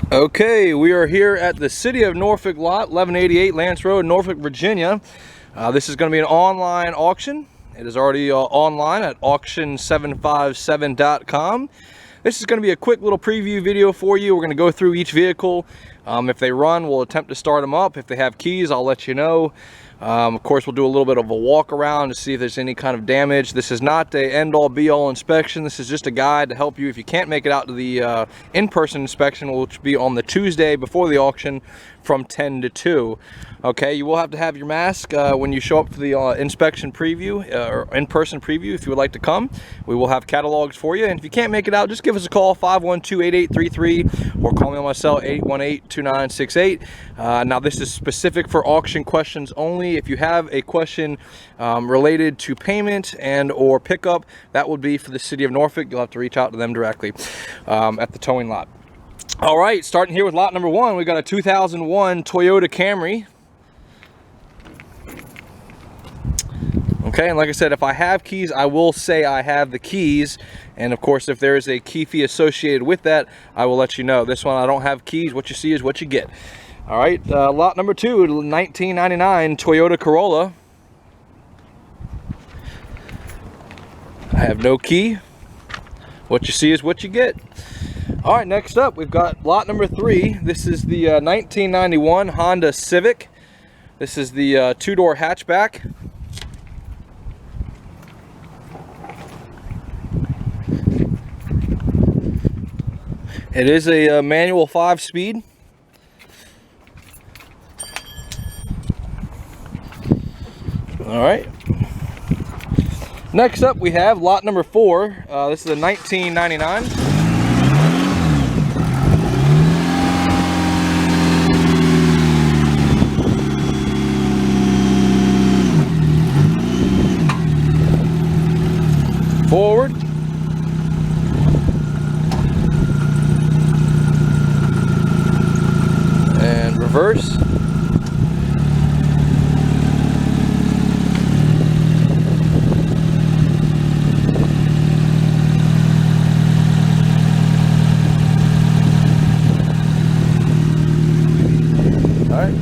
Okay, we are here at the City of Norfolk lot, 1188 Lance Road, Norfolk, Virginia. This is going to be an online auction. It is already online at auction757.com. This is going to be a quick little preview video for you. We're going to go through each vehicle. If they run, we'll attempt to start them up. If they have keys, I'll let you know. Of course, we'll do a little bit of a walk around to see if there's any kind of damage. This is not a end-all be-all inspection. This is just a guide to help you if you can't make it out to the in-person inspection, which will be on the Tuesday before the auction from 10 to 2. Okay, you will have to have your mask when you show up for the inspection preview or in-person preview. If you would like to come, we will have catalogs for you. And if you can't make it out, just give us a call, 512-8833, or call me on my cell, 818-2968. Now, this is specific for auction questions only. If you have a question related to payment and or pickup, that would be for the City of Norfolk. You'll have to reach out to them directly at the towing lot. All right, starting here with lot number one, we got a 2001 Toyota Camry. Okay, and like I said, if I have keys, I will say I have the keys. And of course, if there is a key fee associated with that, I will let you know. This one, I don't have keys. What you see is what you get. All right, lot number two, 1999 Toyota Corolla. I have no key. What you see is what you get. All right, next up, we've got lot number three. This is the 1991 Honda Civic. This is the two-door hatchback. It is a manual 5-speed. All right. Next up, we have lot number four. This is a 1999. Forward. And reverse. All right.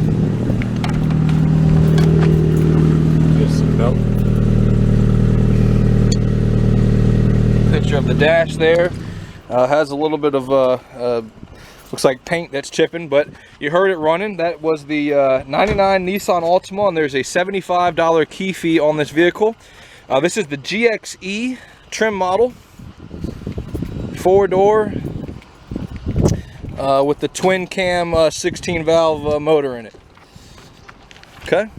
Just some belt. Picture of the dash there. Has a little bit of looks like paint that's chipping, but you heard it running. That was the 99 Nissan Altima, and there's a $75 key fee on this vehicle. This is the GXE trim model, 4-door with the twin cam 16 valve motor in it. Okay,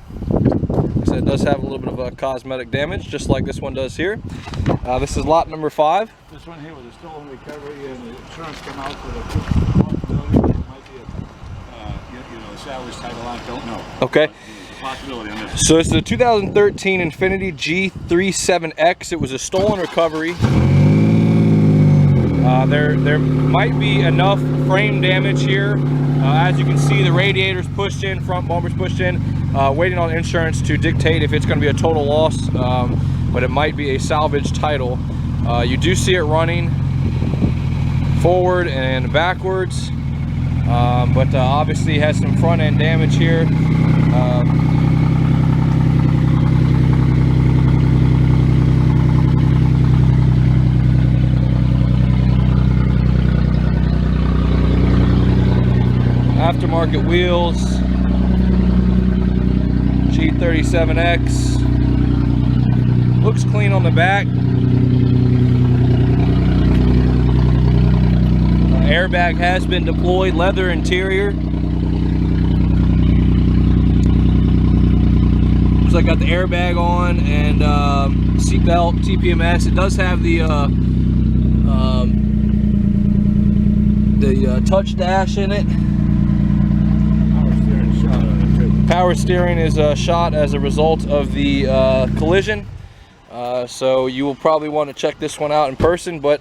so it does have a little bit of cosmetic damage, just like this one does here. This is lot number 5. This one here was a stolen recovery, and the insurance came out for the possibility that it might be a salvage title. I don't know. Okay. Possibility on this. So it's the 2013 Infiniti G37X. It was a stolen recovery. There might be enough frame damage here. As you can see, the radiator's pushed in, front bumper's pushed in, waiting on insurance to dictate if it's going to be a total loss, but it might be a salvage title. You do see it running forward and backwards, but obviously has some front end damage here. Aftermarket wheels, G37X, looks clean on the back. Airbag has been deployed, leather interior. So I got the airbag on and seatbelt, TPMS. It does have the touch dash in it. Power steering is shot as a result of the collision, so you will probably want to check this one out in person. But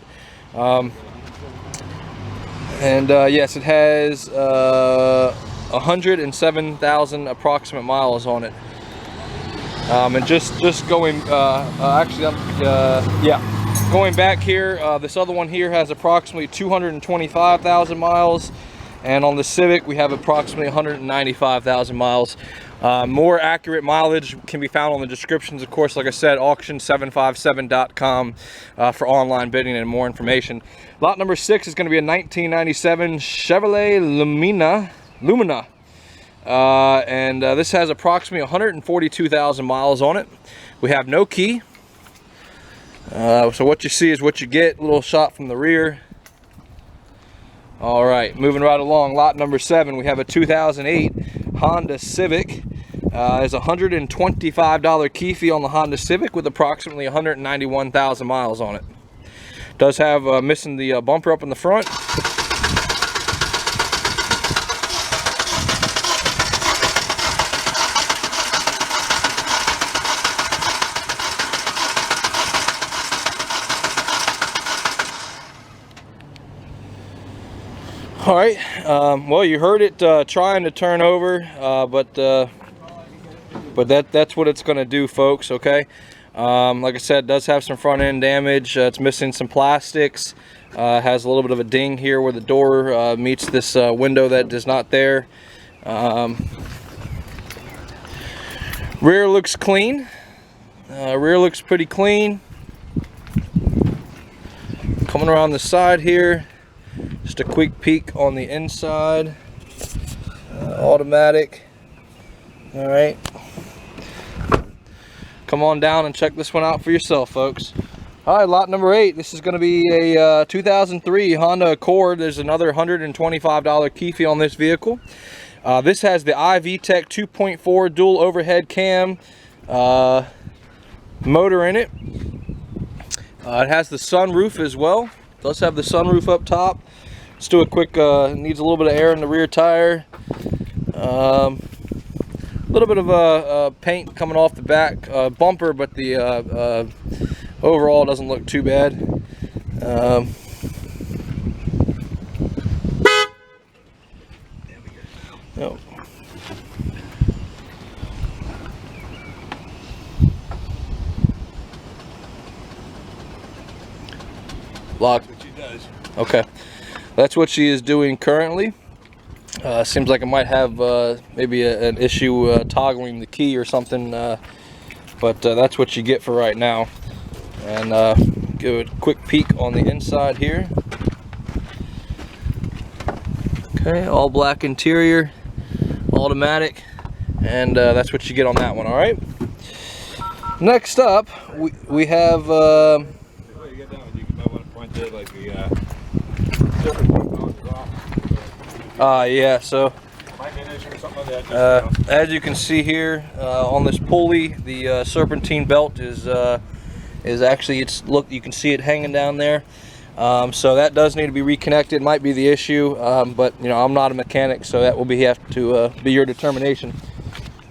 yes, it has 107,000 approximate miles on it. And just going going back here, this other one here has approximately 225,000 miles. And on the Civic, we have approximately 195,000 miles. More accurate mileage can be found on the descriptions, of course. Like I said, auction757.com for online bidding and more information. Lot number 6 is going to be a 1997 Chevrolet Lumina. And this has approximately 142,000 miles on it. We have no key. So what you see is what you get. A little shot from the rear. All right, moving right along. Lot number 7, we have a 2008 Honda Civic. There's a $125 key fee on the Honda Civic with approximately 191,000 miles on it. Does have missing the bumper up in the front. All right, well, you heard it trying to turn over, but that's what it's going to do, folks, okay? Like I said, it does have some front end damage. It's missing some plastics. Has a little bit of a ding here where the door meets this window that is not there. Rear looks clean. Rear looks pretty clean. Coming around the side here. Just a quick peek on the inside. Automatic. All right. Come on down and check this one out for yourself, folks. All right, lot number 8. This is going to be a 2003 Honda Accord. There's another $125 key fee on this vehicle. This has the iVTEC 2.4 dual overhead cam motor in it. It has the sunroof as well. It does have the sunroof up top. Let's do a quick, needs a little bit of air in the rear tire. A little bit of paint coming off the back bumper, but the overall doesn't look too bad. Oh. Lock. That's what she does. Okay. That's what she is doing currently. Seems like it might have maybe an issue toggling the key or something, but that's what you get for right now. And give a quick peek on the inside here. Okay, all black interior, automatic, and that's what you get on that one. All right. Next up, we have. Before you get down, you might want to point there like the. Yeah, so as you can see here on this pulley, the serpentine belt is actually, look, you can see it hanging down there. So that does need to be reconnected. Might be the issue, but you know, I'm not a mechanic, so that will have to be your determination.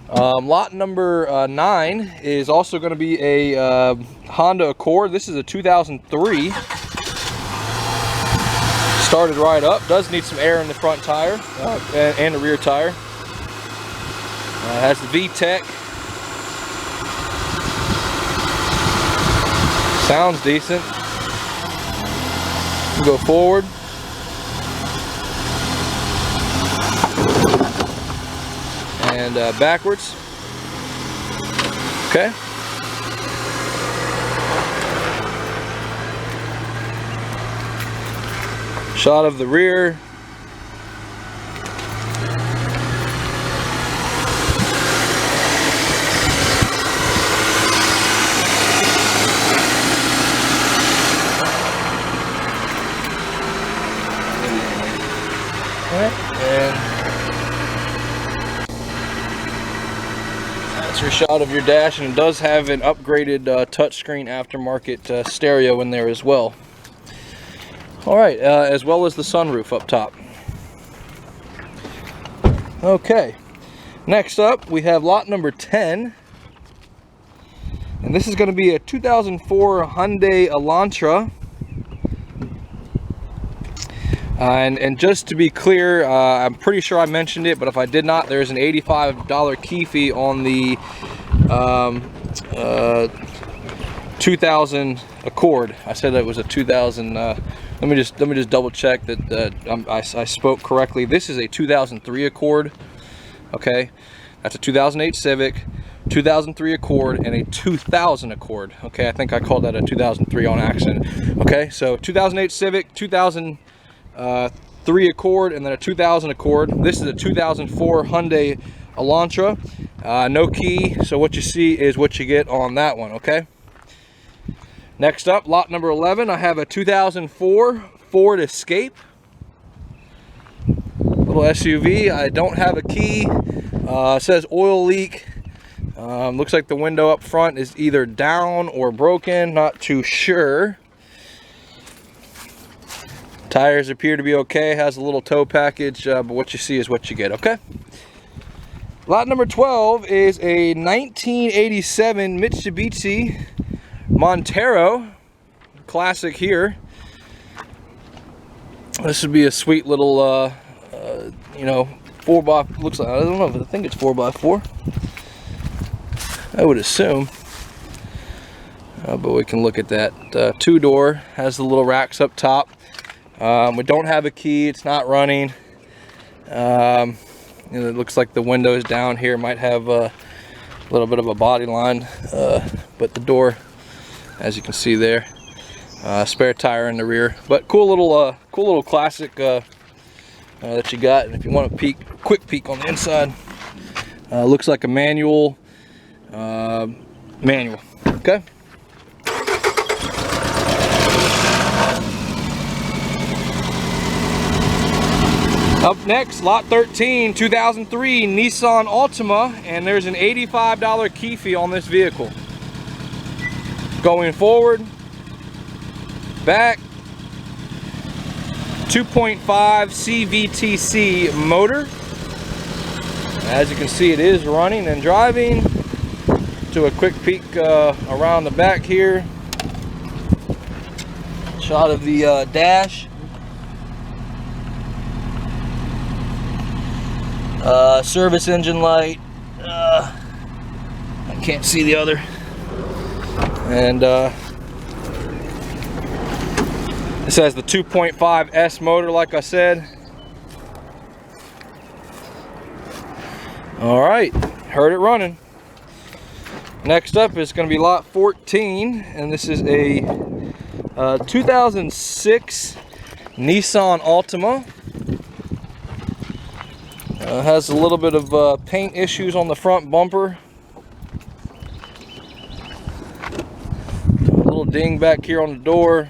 Lot number 9 is also going to be a Honda Accord. This is a 2003. Started right up. Does need some air in the front tire and the rear tire. Has the VTEC. Sounds decent. We'll go forward. And backwards. Okay. Shot of the rear. And that's your shot of your dash, and it does have an upgraded touchscreen aftermarket stereo in there as well. All right, as well as the sunroof up top. Okay, next up we have lot number 10, and this is going to be a 2004 Hyundai Elantra. And just to be clear, I'm pretty sure I mentioned it, but if I did not, there's an $85 key fee on the 2000 Accord. I said that it was a 2000 Let me just double check that I spoke correctly. This is a 2003 Accord. Okay, that's a 2008 Civic, 2003 Accord, and a 2000 Accord. Okay, I think I called that a 2003 on accident. Okay, so 2008 Civic, 2003 Accord, and then a 2000 Accord. This is a 2004 Hyundai Elantra. No key, so what you see is what you get on that one. Okay. Next up, lot number 11, I have a 2004 Ford Escape. Little SUV. I don't have a key. It says oil leak. Looks like the window up front is either down or broken. Not too sure. Tires appear to be okay. Has a little tow package, but what you see is what you get. Okay. Lot number 12 is a 1987 Mitsubishi Montero, classic here. This would be a sweet little, you know, 4x. Looks like, I don't know, but I think it's 4x4. I would assume, but we can look at that. 2-door, has the little racks up top. We don't have a key. It's not running. You know, it looks like the windows down here might have a little bit of a body line, but the door, as you can see there, spare tire in the rear. But cool little classic that you got. And if you want a quick peek on the inside, looks like a manual. Okay. Up next, lot 13, 2003 Nissan Altima, and there's an $85 key fee on this vehicle. Going forward, back, 2.5 CVTC motor. As you can see, it is running and driving. Do a quick peek around the back here. Shot of the dash. Service engine light. I can't see the other. And this has the 2.5 S motor, like I said. All right, heard it running. Next up is going to be lot 14, and this is a 2006 Nissan Altima. Has a little bit of paint issues on the front bumper. A little ding back here on the door.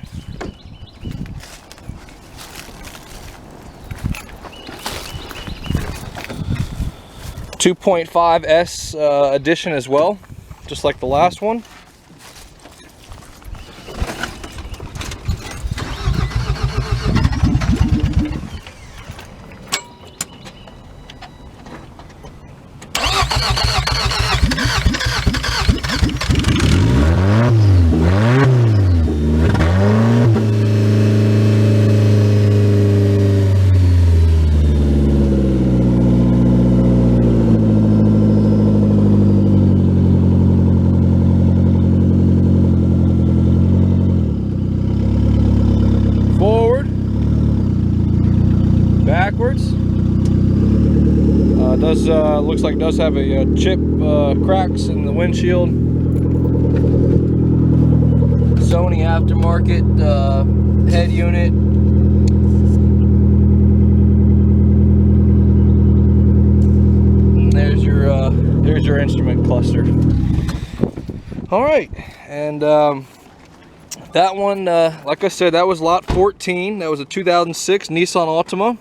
.5 S edition as well, just like the last one. Backwards. Looks like it does have a chip cracks in the windshield. Sony aftermarket head unit. And there's your instrument cluster. All right, and that one, like I said, that was lot 14. That was a 2006 Nissan Altima.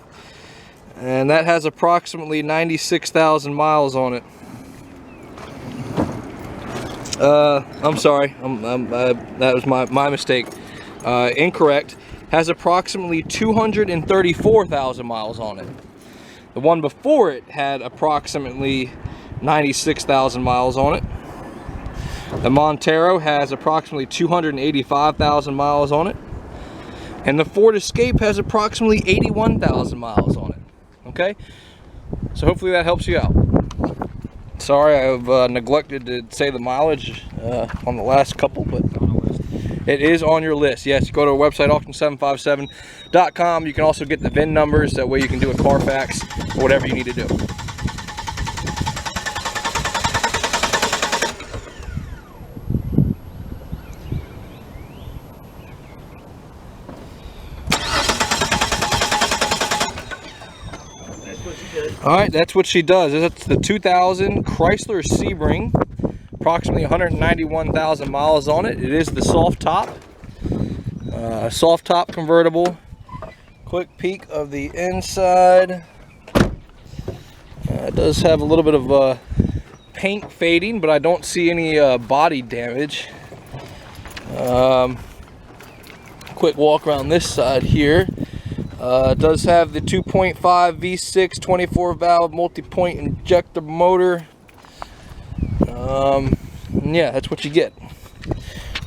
And that has approximately 96,000 miles on it. I'm sorry, that was my mistake. Incorrect. Has approximately 234,000 miles on it. The one before it had approximately 96,000 miles on it. The Montero has approximately 285,000 miles on it. And the Ford Escape has approximately 81,000 miles on it. Okay, so hopefully that helps you out. Sorry, I've neglected to say the mileage on the last couple, but It is on your list. Yes, go to our website, auction757.com. You can also get the VIN numbers. That way you can do a Carfax or whatever you need to do. Alright, that's what she does. That's the 2000 Chrysler Sebring. Approximately 191,000 miles on it. It is the soft top. Soft top convertible. Quick peek of the inside. It does have a little bit of paint fading, but I don't see any body damage. Quick walk around this side here. It does have the 2.5 V6 24 valve multi-point injector motor. And yeah, that's what you get.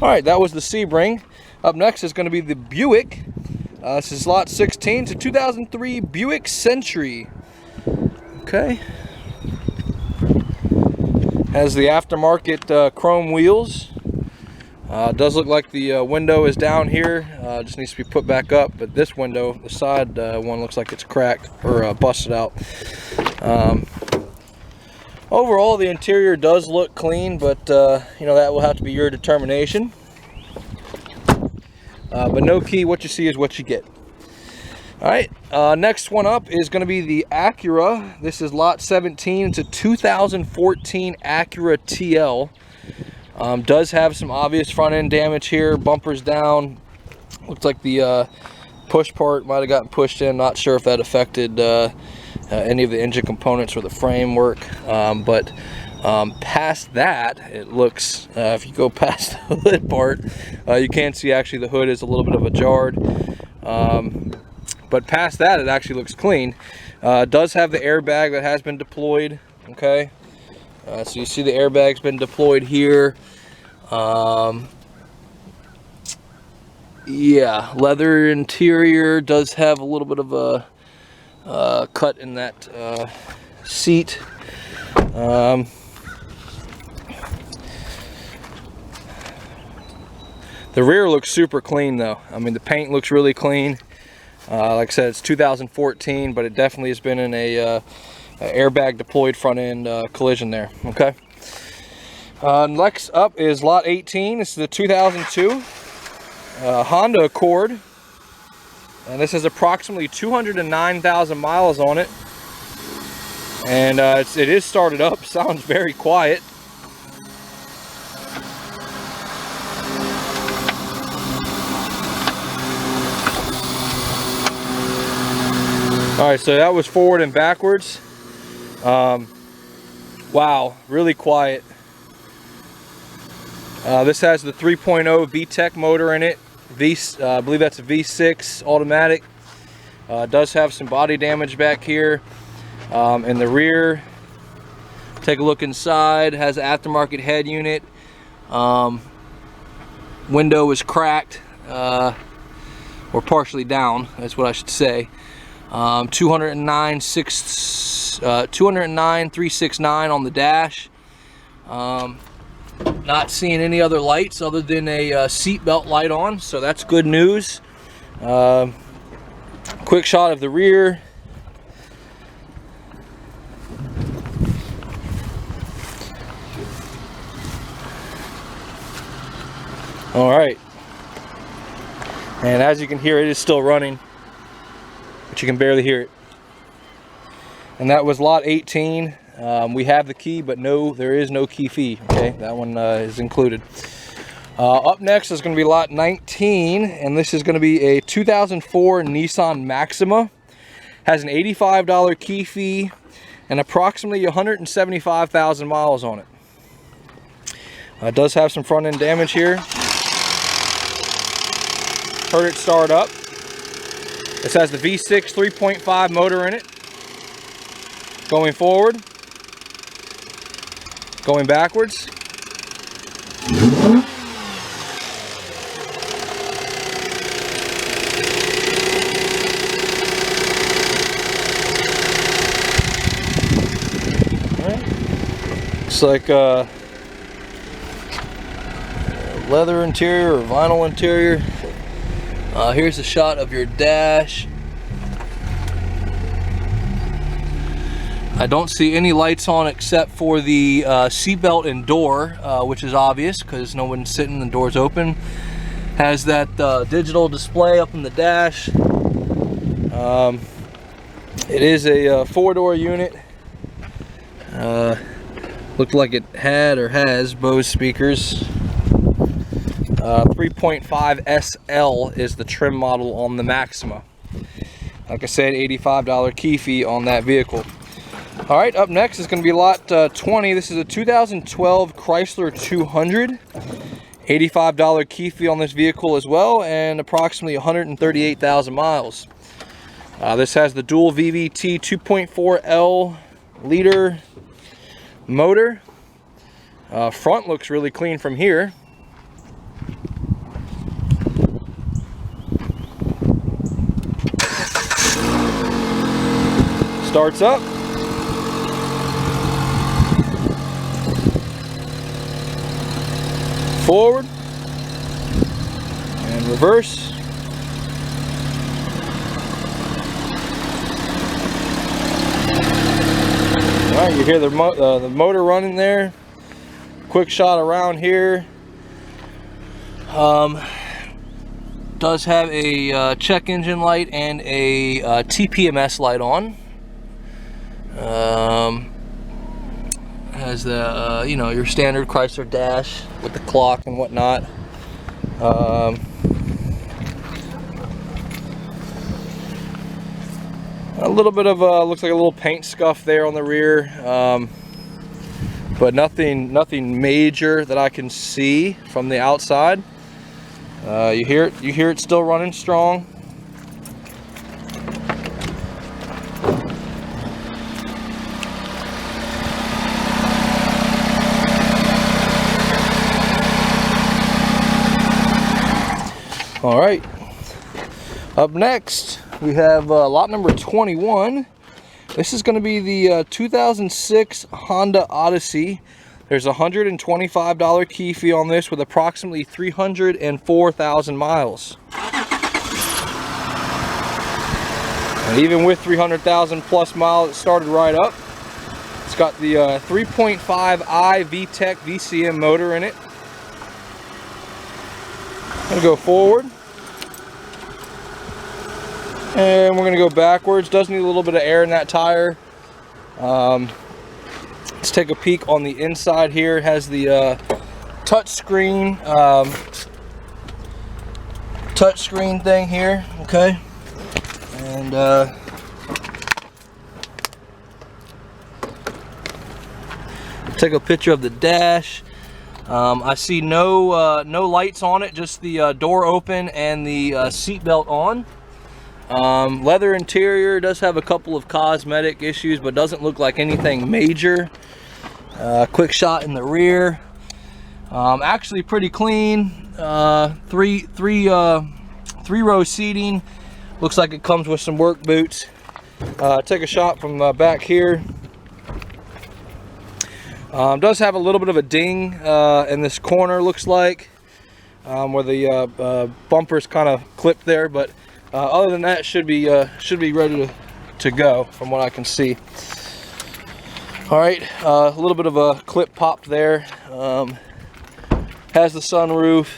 Alright, that was the Sebring. Up next is going to be the Buick. This is lot 16. It's a 2003 Buick Century. Okay. Has the aftermarket chrome wheels. Does look like the window is down here. Just needs to be put back up. But this window, the side one, looks like it's cracked or busted out. Overall, the interior does look clean, but you know, that will have to be your determination. But no key, what you see is what you get. Alright, next one up is going to be the Acura. This is lot 17. It's a 2014 Acura Tl. Does have some obvious front end damage here. Bumpers down. Looks like the push part might have gotten pushed in. Not sure if that affected any of the engine components or the framework. But past that, it looks, if you go past the hood part, you can see actually the hood is a little bit of a jarred. But past that, it actually looks clean. Does have the airbag that has been deployed. Okay. So you see the airbag's been deployed here. Yeah, leather interior, does have a little bit of a cut in that seat. The rear looks super clean though. I mean, the paint looks really clean. Like I said, it's 2014, but it definitely has been in a airbag deployed front end collision there. Okay. Next up is lot 18. This is the 2002 Honda Accord, and this has approximately 209,000 miles on it, and it is started up. Sounds very quiet. Alright, so that was forward and backwards. Wow, really quiet. This has the 3.0 VTEC motor in it. I believe that's a V6 automatic. Does have some body damage back here. In the rear, take a look inside. Has an aftermarket head unit. Window is cracked, or partially down. That's what I should say. 209,369 on the dash. Not seeing any other lights other than a seat belt light on, so that's good news. Quick shot of the rear. All right, and as you can hear, it is still running, but you can barely hear it. And that was lot 18. We have the key, but no, there is no key fee. Okay, that one is included. Up next is going to be lot 19, and this is going to be a 2004 Nissan Maxima. Has an $85 key fee and approximately 175,000 miles on it. It does have some front end damage here. Heard it start up. This has the V6 3.5 motor in it. Going forward. Going backwards. Looks like leather interior or vinyl interior. Here's a shot of your dash. I don't see any lights on except for the seatbelt and door, which is obvious because no one's sitting, the door's open. Has that digital display up in the dash. It is a four-door unit. Looked like it had or has Bose speakers. 3.5 SL is the trim model on the Maxima. Like I said, $85 key fee on that vehicle. All right, up next is going to be lot 20. This is a 2012 Chrysler 200. $85 key fee on this vehicle as well, and approximately 138,000 miles. This has the dual VVT 2.4L liter motor. Front looks really clean from here. Starts up. Forward and reverse. All right, you hear the motor running there. Quick shot around here. Does have a check engine light and a TPMS light on. Has the you know, your standard Chrysler dash with the clock and whatnot. A little bit of looks like a little paint scuff there on the rear, but nothing major that I can see from the outside. You hear it still running strong. All right, up next we have lot number 21. This is going to be the 2006 Honda Odyssey. There's a $125 key fee on this with approximately 304,000 miles. And even with 300,000 plus miles, it started right up. It's got the 3.5i VTEC VCM motor in it. I'm going to go forward. And we're going to go backwards. Does need a little bit of air in that tire. Let's take a peek on the inside here. It has the touch screen thing here. Okay. And take a picture of the dash. I see no lights on it, just the door open and the seat belt on. Leather interior, does have a couple of cosmetic issues, but doesn't look like anything major. Quick shot in the rear. Actually pretty clean. Three row seating. Looks like it comes with some work boots. Take a shot from back here. Does have a little bit of a ding in this corner, looks like, where the bumper's kind of clipped there, but other than that, should be ready to go from what I can see. All right, a little bit of a clip popped there. Has the sunroof,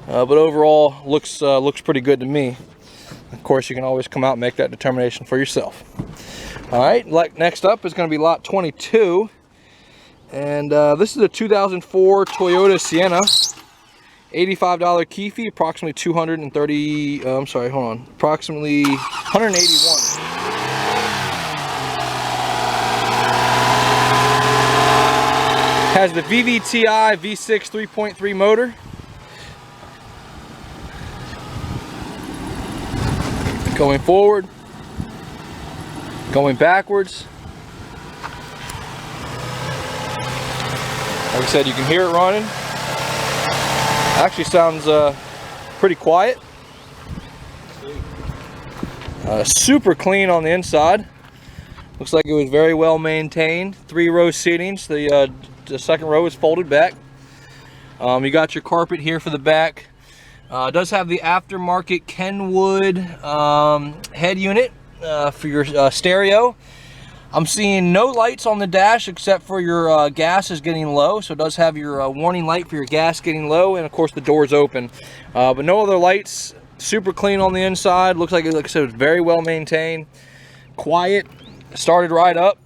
but overall looks pretty good to me. Of course, you can always come out and make that determination for yourself. All right, next up is going to be lot 22. And this is a 2004 Toyota Sienna. $85 key fee, approximately 230, I'm sorry, hold on, approximately 181. Has the VVTi V6 3.3 motor. Going forward, going backwards. Like I said, you can hear it running. Actually sounds pretty quiet. Super clean on the inside. Looks like it was very well maintained. 3 row seatings. The second row is folded back. You got your carpet here for the back. It does have the aftermarket Kenwood head unit for your stereo. I'm seeing no lights on the dash except for your gas is getting low, so it does have your warning light for your gas getting low, and of course the door's open. But no other lights. Super clean on the inside. Looks like, like I said, it's very well maintained. Quiet. Started right up.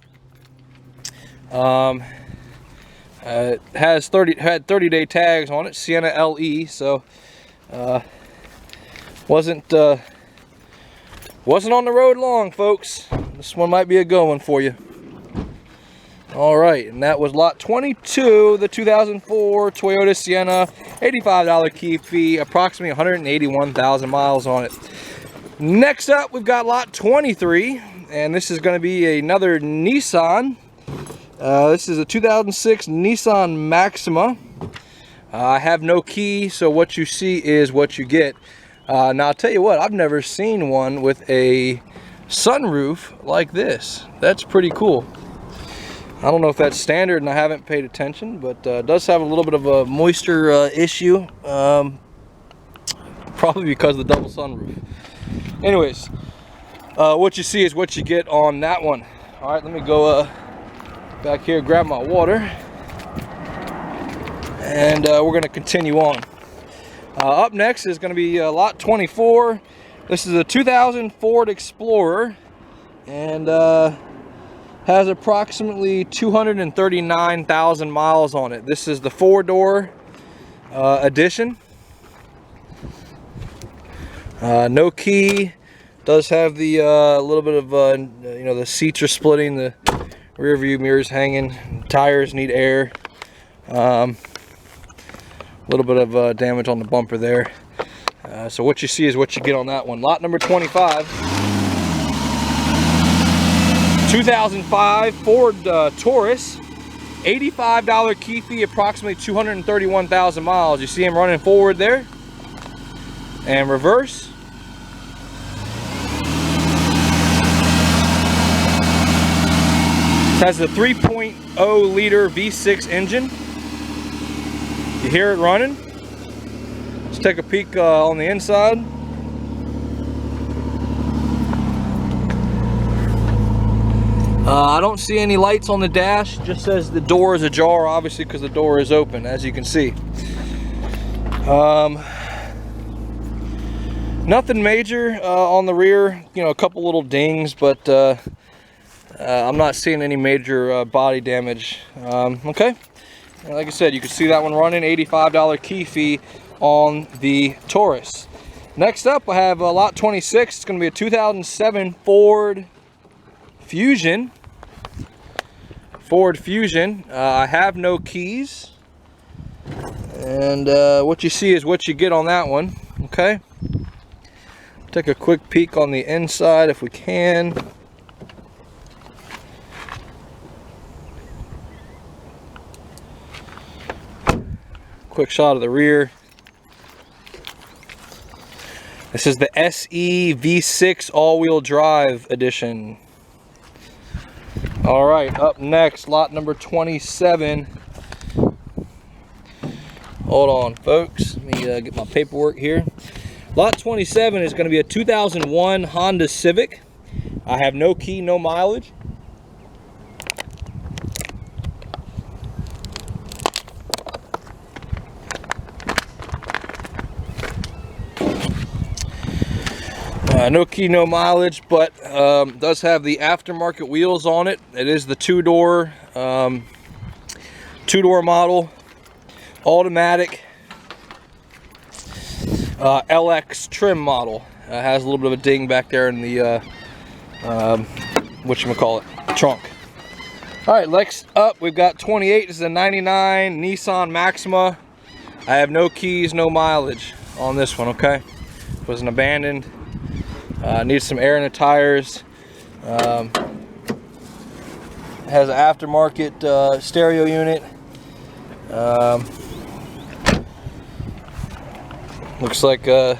It has had 30-day tags on it. Sienna LE, so wasn't on the road long, folks. This one might be a good one for you. All right, and that was lot 22, the 2004 Toyota Sienna, $85 key fee, approximately 181,000 miles on it. Next up, we've got lot 23, and this is going to be another Nissan. This is a 2006 Nissan Maxima. I have no key, so what you see is what you get. Now, I'll tell you what, I've never seen one with a sunroof like this. That's pretty cool. I don't know if that's standard and I haven't paid attention, but it does have a little bit of a moisture issue. Probably because of the double sunroof. Anyways, what you see is what you get on that one. All right, let me go back here, grab my water, and we're going to continue on. Up next is going to be lot 24. This is a 2000 Ford Explorer, and has approximately 239,000 miles on it. This is the 4-door edition. No key. Does have the little bit of you know, the seats are splitting, the rear view mirrors hanging, tires need air. A little bit of damage on the bumper there. So what you see is what you get on that one. Lot number 25. 2005 Ford Taurus, $85 key fee, approximately 231,000 miles. You see him running forward there, and reverse. It has a 3.0 liter V6 engine. You hear it running. Let's take a peek on the inside. I don't see any lights on the dash. It just says the door is ajar, obviously, because the door is open, as you can see. Nothing major on the rear. You know, a couple little dings, but I'm not seeing any major body damage. Okay. And like I said, you can see that one running. $85 key fee on the Taurus. Next up, I have lot 26. It's going to be a 2007 Ford Fusion. Ford Fusion. I have no keys, and what you see is what you get on that one. Okay, take a quick peek on the inside if we can. Quick shot of the rear. This is the SE V6 all-wheel drive edition. All right, up next, lot number 27. Hold on, folks. Let me get my paperwork here. Lot 27 is going to be a 2001 Honda Civic. I have no key, no mileage. No key, no mileage, but does have the aftermarket wheels on it. It is the two-door model, automatic, LX trim model. Has a little bit of a ding back there in the whatchamacallit, trunk. All right, next up we've got 28. This is a 99 Nissan Maxima. I have no keys, no mileage on this one. Okay, it was an abandoned. Needs some air in the tires. Has an aftermarket stereo unit. Looks like you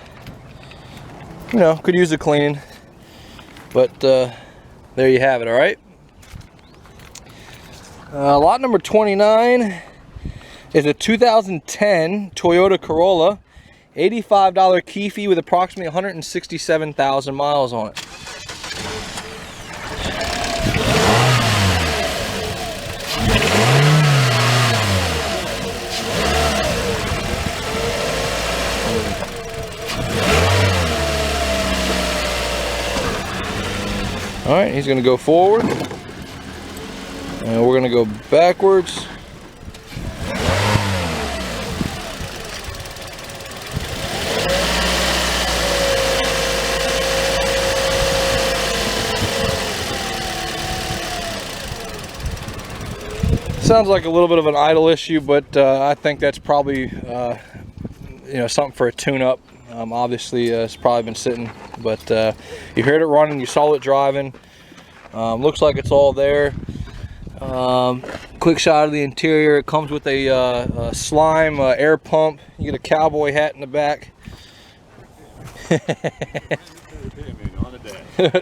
know, could use a cleaning, but there you have it. All right. Lot number 29. is a 2010 Toyota Corolla, $85 key fee with approximately 167,000 miles on it. All right, he's going to go forward, and we're going to go backwards. Sounds like a little bit of an idle issue, but I think that's probably you know, something for a tune-up. Obviously, it's probably been sitting, but you heard it running, you saw it driving. Looks like it's all there. Quick shot of the interior. It comes with a slime air pump. You get a cowboy hat in the back.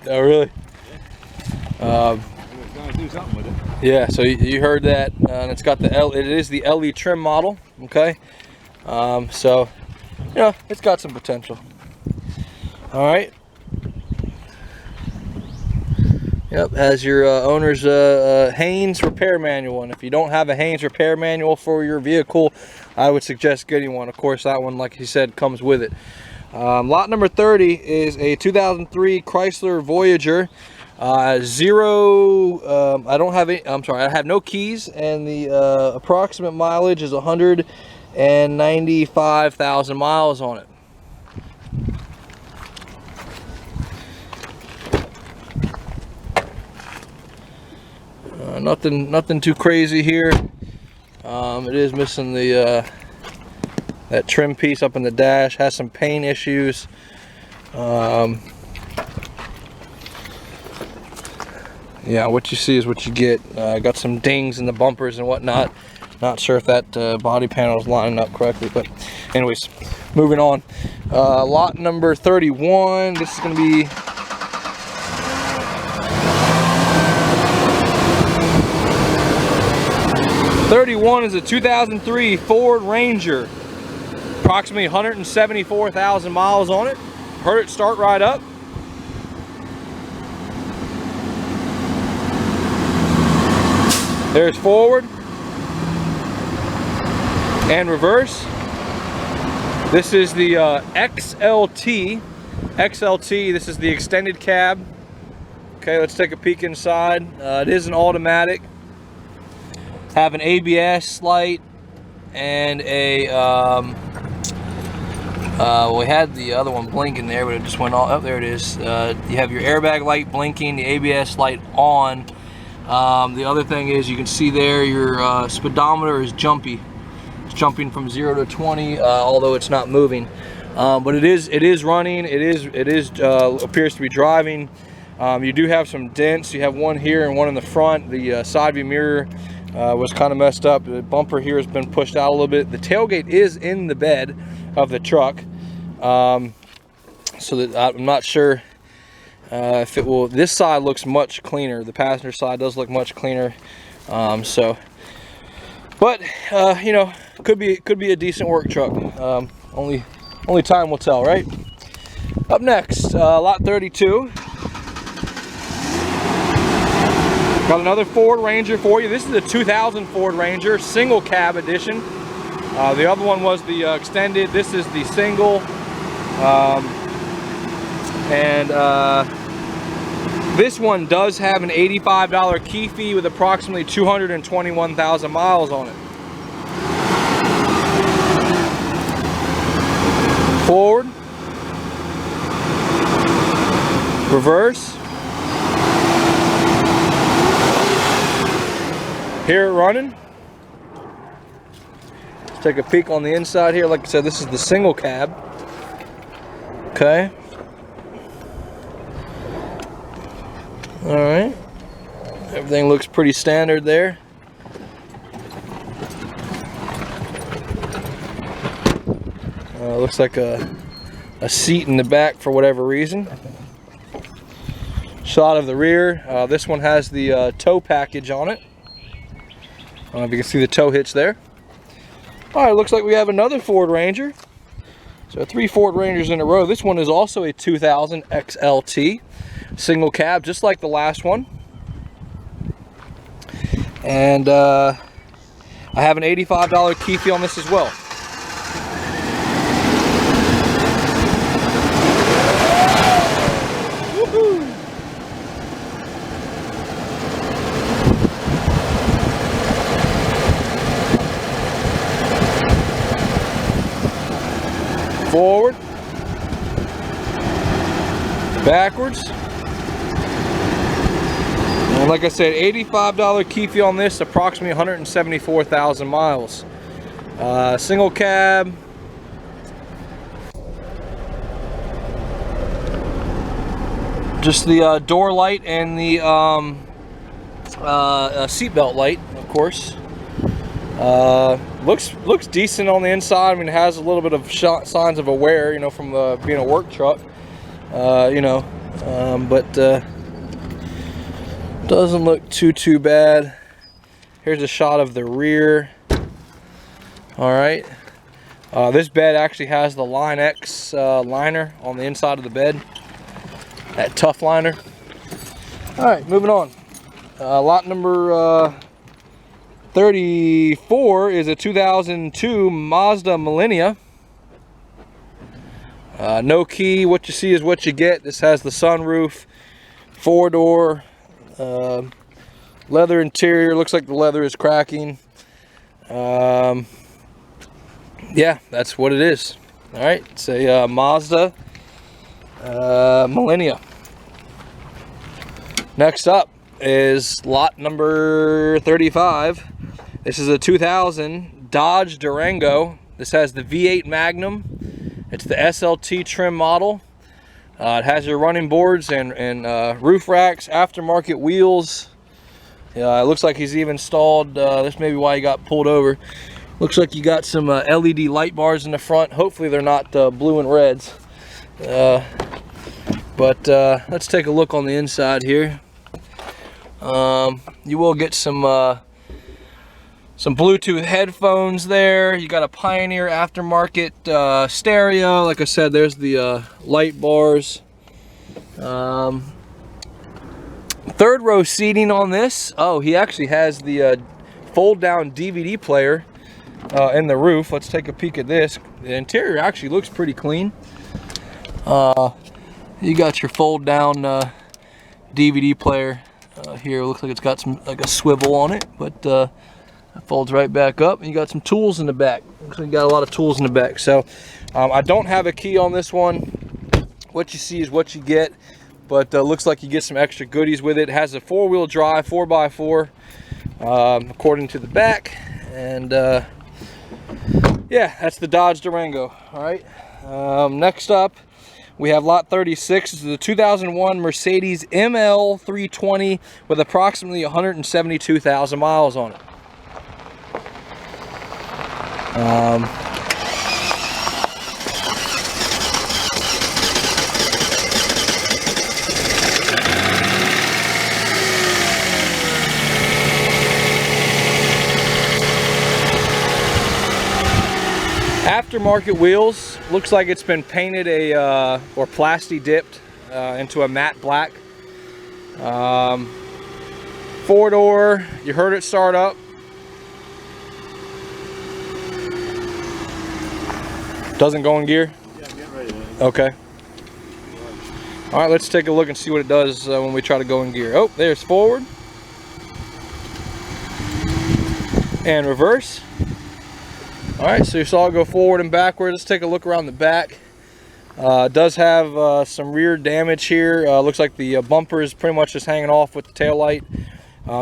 Oh, really? Do something with it. Yeah, so you heard that, and it's got the it is the LE trim model. Okay, so you know, it's got some potential. All right. Yep, has your owner's Haynes repair manual, and if you don't have a Haynes repair manual for your vehicle, I would suggest getting one. Of course, that one, like he said, comes with it. Lot number 30 is a 2003 Chrysler Voyager. I don't have any, I'm sorry, I have no keys, and the approximate mileage is 195,000 miles on it. Nothing too crazy here. It is missing the that trim piece up in the dash. Has some paint issues. Yeah, what you see is what you get. Got some dings in the bumpers and whatnot. Not sure if that body panel is lining up correctly, but anyways, moving on. Lot number 31. This is going to be '31 is a 2003 Ford Ranger. Approximately 174,000 miles on it. Heard it start right up. There's forward and reverse. This is the XLT. XLT, this is the extended cab. Okay, let's take a peek inside. It is an automatic. Have an ABS light and a we had the other one blinking there, but it just went all up. There it is. You have your airbag light blinking, the ABS light on. The other thing is, you can see there your speedometer is jumpy. It's jumping from 0 to 20, although it's not moving. But it is running. It is appears to be driving. You do have some dents. You have one here and one in the front. The side view mirror was kind of messed up. The bumper here has been pushed out a little bit. The tailgate is in the bed of the truck, so that I'm not sure if it will. This side looks much cleaner. The passenger side does look much cleaner. So, but you know, could be a decent work truck. Only time will tell, right? Up next, lot 32. Got another Ford Ranger for you. This is the 2000 Ford Ranger, single cab edition. The other one was the extended. This is the single. This one does have an $85 key fee with approximately 221,000 miles on it. Forward. Reverse. Here it running. Let's take a peek on the inside here. Like I said, this is the single cab. Okay. All right. Everything looks pretty standard there. Looks like a seat in the back for whatever reason. Shot of the rear. This one has the tow package on it. I don't know if you can see the tow hitch there. All right, looks like we have another Ford Ranger. So 3 Ford Rangers in a row. This one is also a 2000 XLT, single cab, just like the last one. And I have an $85 key fee on this as well. Forward, backwards, and like I said, $85 key fee on this, approximately 174,000 miles. Single cab. Just the door light and the seatbelt light, of course. Looks decent on the inside. I mean, it has a little bit of signs of a wear, you know, from being a work truck, you know, but doesn't look too bad. Here's a shot of the rear. All right, this bed actually has the Line X liner on the inside of the bed, that tough liner. All right, moving on. Lot number 34 is a 2002 Mazda Millenia. No key. What you see is what you get. This has the sunroof, 4-door, leather interior. Looks like the leather is cracking. Yeah, that's what it is. All right, it's a Mazda Millenia. Next up is lot number 35. This is a 2000 Dodge Durango. This has the V8 Magnum. It's the SLT trim model. It has your running boards and roof racks, aftermarket wheels. It looks like he's even installed, this may be why he got pulled over. Looks like you got some LED light bars in the front. Hopefully they're not blue and reds. But let's take a look on the inside here. You will get some Bluetooth headphones there. You got a Pioneer aftermarket stereo. Like I said, there's the light bars. Third row seating on this. Oh, he actually has the fold down DVD player in the roof. Let's take a peek at this. The interior actually looks pretty clean. You got your fold down DVD player here. Looks like it's got some like a swivel on it, but it folds right back up. And you got some tools in the back. Looks like you got a lot of tools in the back. So I don't have a key on this one. What you see is what you get, but looks like you get some extra goodies with it. It has a 4-wheel drive 4x4 according to the back, and yeah, that's the Dodge Durango. All right, next up we have lot 36. This is the 2001 Mercedes ML320 with approximately 172,000 miles on it. Aftermarket wheels. Looks like it's been painted or plasti dipped into a matte black. 4-door. You heard it start up. Doesn't go in gear? Yeah, I'm getting ready. Okay. All right, let's take a look and see what it does when we try to go in gear. Oh, there's forward. And reverse. All right, so you saw it go forward and backward. Let's take a look around the back. It does have some rear damage here. Looks like the bumper is pretty much just hanging off with the tail light.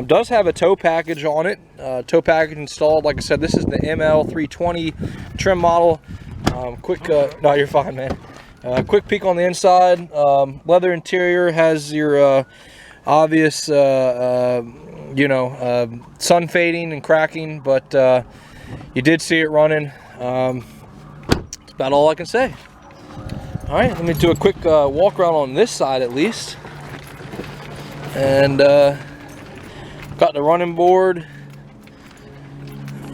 Does have a tow package on it. Tow package installed. Like I said, this is the ML320 trim model. No, you're fine, man. Quick peek on the inside. Leather interior has your obvious, you know, sun fading and cracking, but you did see it running. That's about all I can say. All right, let me do a quick walk around on this side at least. And got the running board.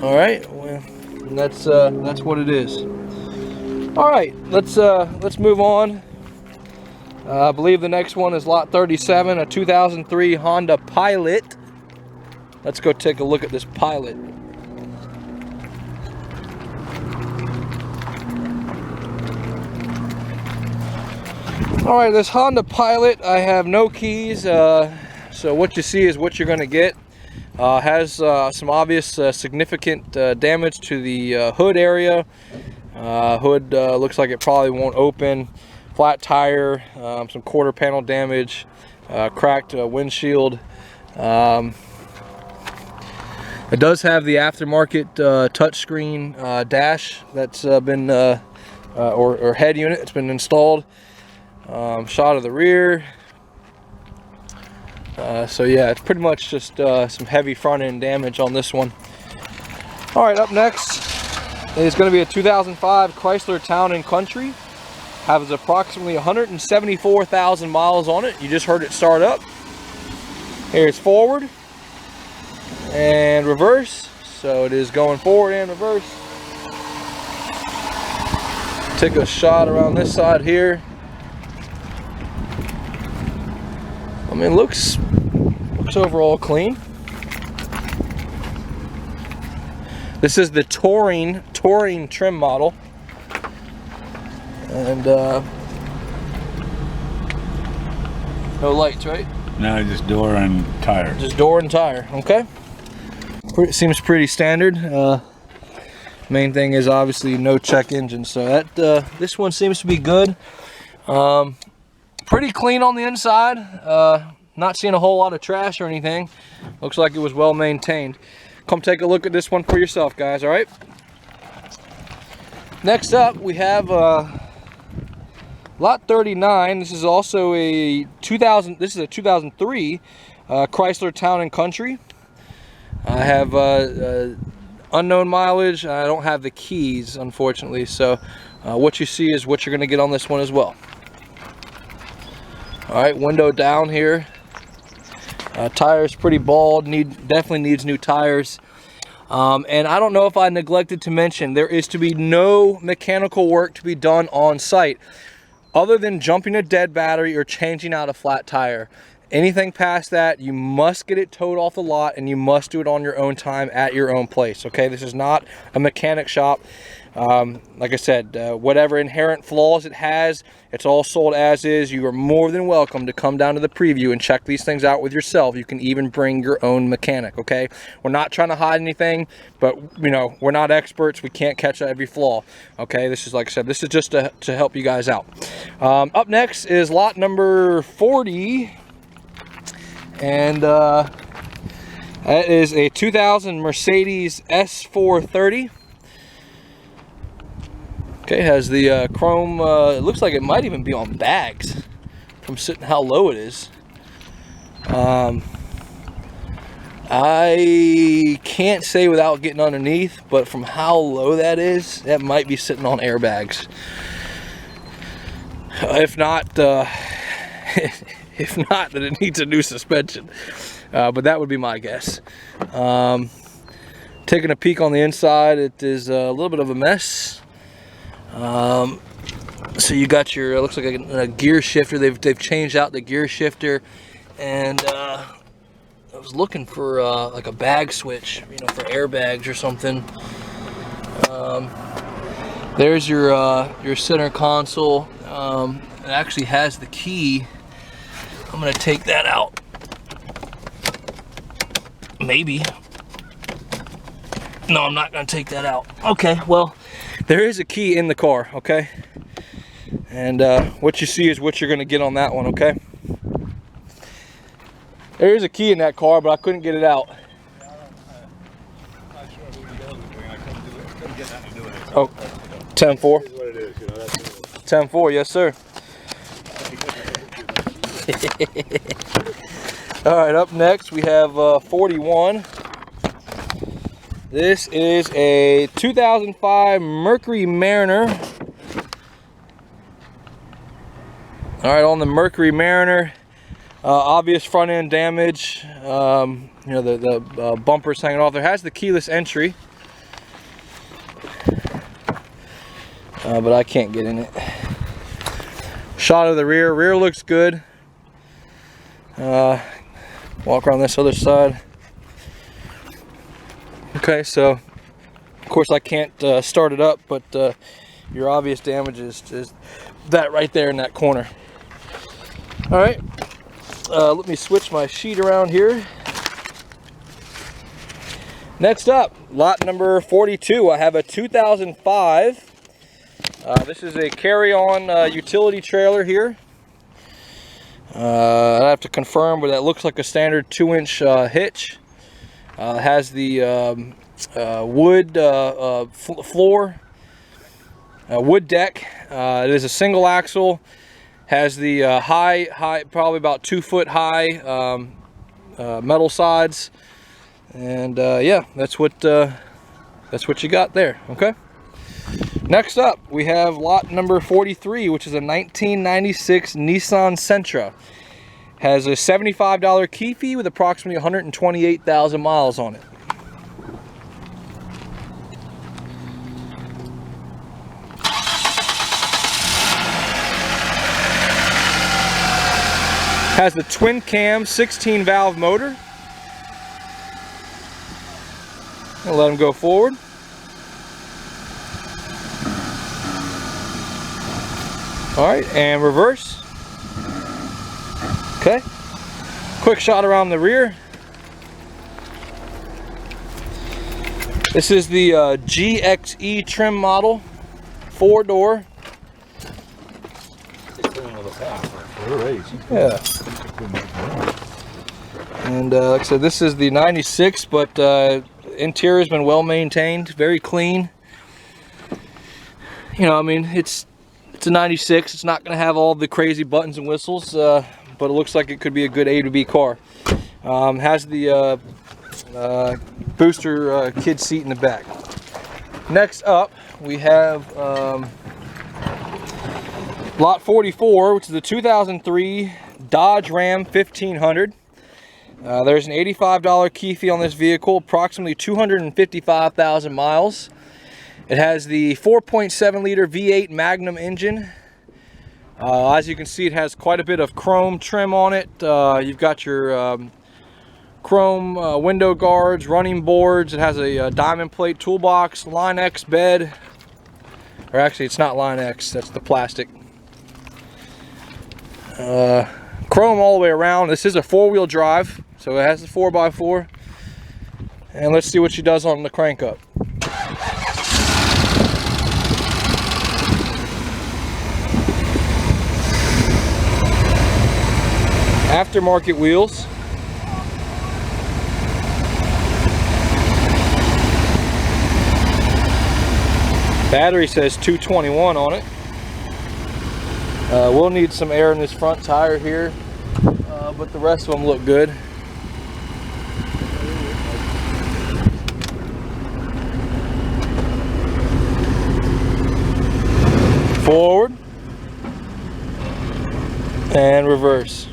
All right, well, and that's what it is. All right, let's move on. I believe the next one is lot 37, a 2003 Honda Pilot. Let's go take a look at this Pilot. All right, this Honda Pilot, I have no keys, so what you see is what you're going to get. Has some obvious significant damage to the hood area. Hood looks like it probably won't open. Flat tire, some quarter panel damage, cracked windshield. It does have the aftermarket touchscreen dash that's been, or head unit, it's been installed. Shot of the rear. So yeah, it's pretty much just some heavy front end damage on this one. All right, up next is going to be a 2005 Chrysler Town & Country. Has approximately 174,000 miles on it. You just heard it start up. Here's forward and reverse. So it is going forward and reverse. Take a shot around this side here. I mean, looks overall clean. This is the Touring trim model. And no lights, right? No, just door and tire. Just door and tire, okay. Seems pretty standard. Main thing is obviously no check engine, so that this one seems to be good. Pretty clean on the inside. Not seeing a whole lot of trash or anything. Looks like it was well maintained. Come take a look at this one for yourself, guys. All right. Next up, we have lot 39. This is also a 2000. This is a 2003 Chrysler Town & Country. I have unknown mileage. I don't have the keys, unfortunately. So what you see is what you're going to get on this one as well. All right, window down here. Tires pretty bald. Definitely needs new tires. And I don't know if I neglected to mention, there is to be no mechanical work to be done on site other than jumping a dead battery or changing out a flat tire. Anything past that, you must get it towed off the lot, and you must do it on your own time at your own place. Okay, this is not a mechanic shop. Like I said, whatever inherent flaws it has, it's all sold as is. You are more than welcome to come down to the preview and check these things out with yourself. You can even bring your own mechanic. Okay, we're not trying to hide anything, but you know, we're not experts. We can't catch every flaw. Okay, this is, like I said, this is just to help you guys out. Up next is lot number 40, and that is a 2000 Mercedes S430. Okay, has the chrome, it looks like it might even be on bags from sitting how low it is. I can't say without getting underneath, but from how low that is, that might be sitting on airbags. If not, then it needs a new suspension. But that would be my guess. Taking a peek on the inside, it is a little bit of a mess. So you got your, it looks like a gear shifter. They've changed out the gear shifter, and I was looking for like a bag switch, you know, for airbags or something. There's your center console. It actually has the key. I'm gonna take that out. Maybe. No, I'm not gonna take that out. Okay, well, there is a key in the car, okay? And what you see is what you're gonna get on that one, okay? There is a key in that car, but I couldn't get it out. Oh, 10-4. 10-4, yes, sir. All right, up next we have 41. This is a 2005 Mercury Mariner. All right, on the Mercury Mariner, obvious front end damage. You know, the bumper's hanging off. There has the keyless entry. but I can't get in it. Shot of the rear. Rear looks good. Walk around this other side. Okay, so of course I can't start it up, but your obvious damage is that right there in that corner. All right, let me switch my sheet around here. Next up, lot number 42. I have a 2005. This is a carry-on utility trailer here. I have to confirm, but that looks like a standard 2-inch hitch. Has the wood floor, wood deck. It is a single axle. Has the high, probably about 2 foot high metal sides. And yeah, that's what you got there. Okay. Next up, we have lot number 43, which is a 1996 Nissan Sentra. Has a $75 key fee with approximately 128,000 miles on it. Has the twin cam 16 valve motor. I'll let him go forward. All right, and reverse. Okay. Quick shot around the rear. This is the GXE trim model, 4-door. Yeah. And like I said, this is the 96, but interior has been well maintained, very clean. You know, I mean, it's a 96. It's not going to have all the crazy buttons and whistles, but it looks like it could be a good A to B car. Has the booster kid seat in the back. Next up, we have lot 44, which is the 2003 Dodge Ram 1500. There's an $85 key fee on this vehicle, approximately 255,000 miles. It has the 4.7 liter V8 Magnum engine. As you can see, it has quite a bit of chrome trim on it. You've got your chrome window guards, running boards. It has a diamond plate toolbox, Line X bed. Or actually, it's not Line X, that's the plastic. Chrome all the way around. This is a 4-wheel drive, so it has the 4x4. And let's see what she does on the crank up. Aftermarket wheels. Battery says 221 on it. We'll need some air in this front tire here, but the rest of them look good. Forward and reverse.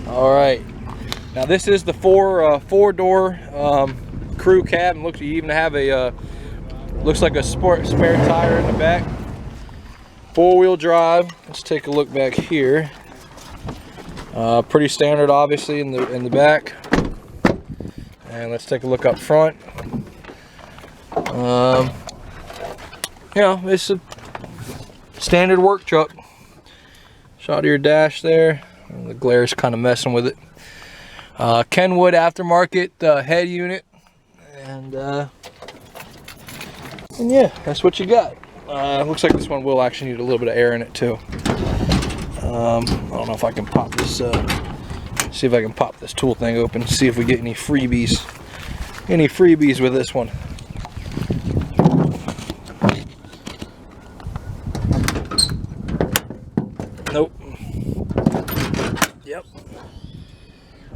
All right, now this is the four-door crew cab. Looks, you even have a looks like a spare tire in the back. 4-wheel drive. Let's take a look back here. Pretty standard, obviously, in the back. And let's take a look up front. You know, it's a standard work truck. Shot of your dash there. The glare's kind of messing with it. Kenwood aftermarket head unit, and yeah, that's what you got. Looks like this one will actually need a little bit of air in it too. I don't know if I can pop this. See if I can pop this tool thing open. See if we get any freebies. Any freebies with this one. Nope. Yep.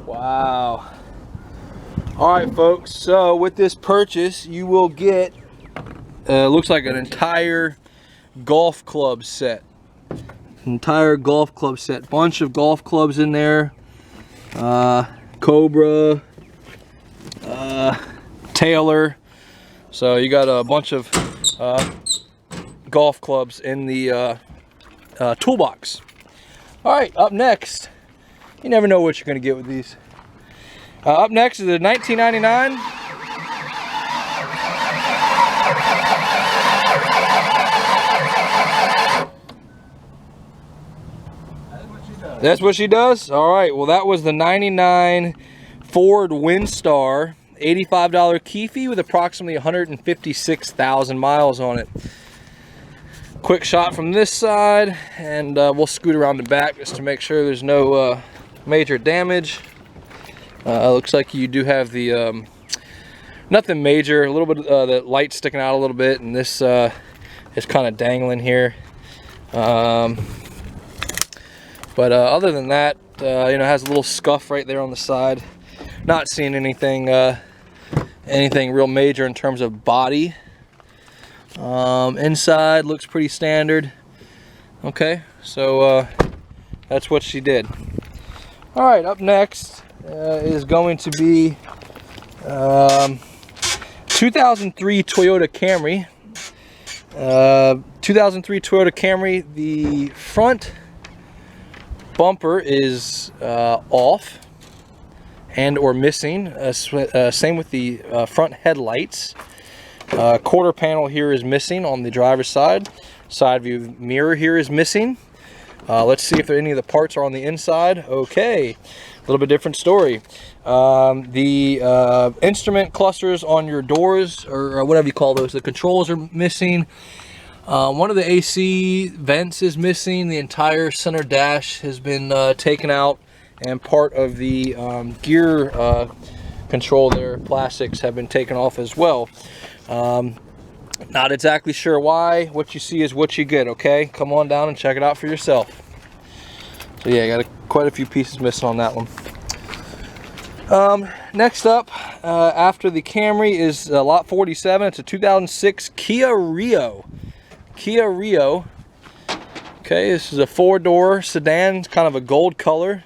Wow. Alright folks, so with this purchase you will get looks like an entire golf club set. Entire golf club set. Bunch of golf clubs in there. Cobra, Taylor. So you got a bunch of golf clubs in the toolbox. All right, up next, you never know what you're going to get with these. Up next is the 1999 That's what she does? All right, well, that was the 99 Ford Windstar, $85 key fee with approximately 156,000 miles on it. Quick shot from this side, and we'll scoot around the back just to make sure there's no major damage. Looks like you do have the, nothing major, a little bit, the light sticking out a little bit, and this is kind of dangling here. But other than that, you know, it has a little scuff right there on the side. Not seeing anything anything real major in terms of body. Inside looks pretty standard. Okay, so that's what she did. All right, up next is going to be 2003 Toyota Camry. 2003 Toyota Camry. The front bumper is off and or missing. Same with the front headlights. Quarter panel here is missing on the driver's side. Side view mirror here is missing. Let's see if any of the parts are on the inside. Okay, a little bit different story. The instrument clusters on your doors, or whatever you call those, the controls are missing. One of the AC vents is missing. The entire center dash has been taken out, and part of the gear control there, plastics, have been taken off as well. Not exactly sure why. What you see is what you get, okay? Come on down and check it out for yourself. So yeah, I got quite a few pieces missing on that one. Next up, after the Camry, is lot 47. It's a 2006 Kia Rio. Kia Rio. Okay, this is a 4-door sedan. It's kind of a gold color.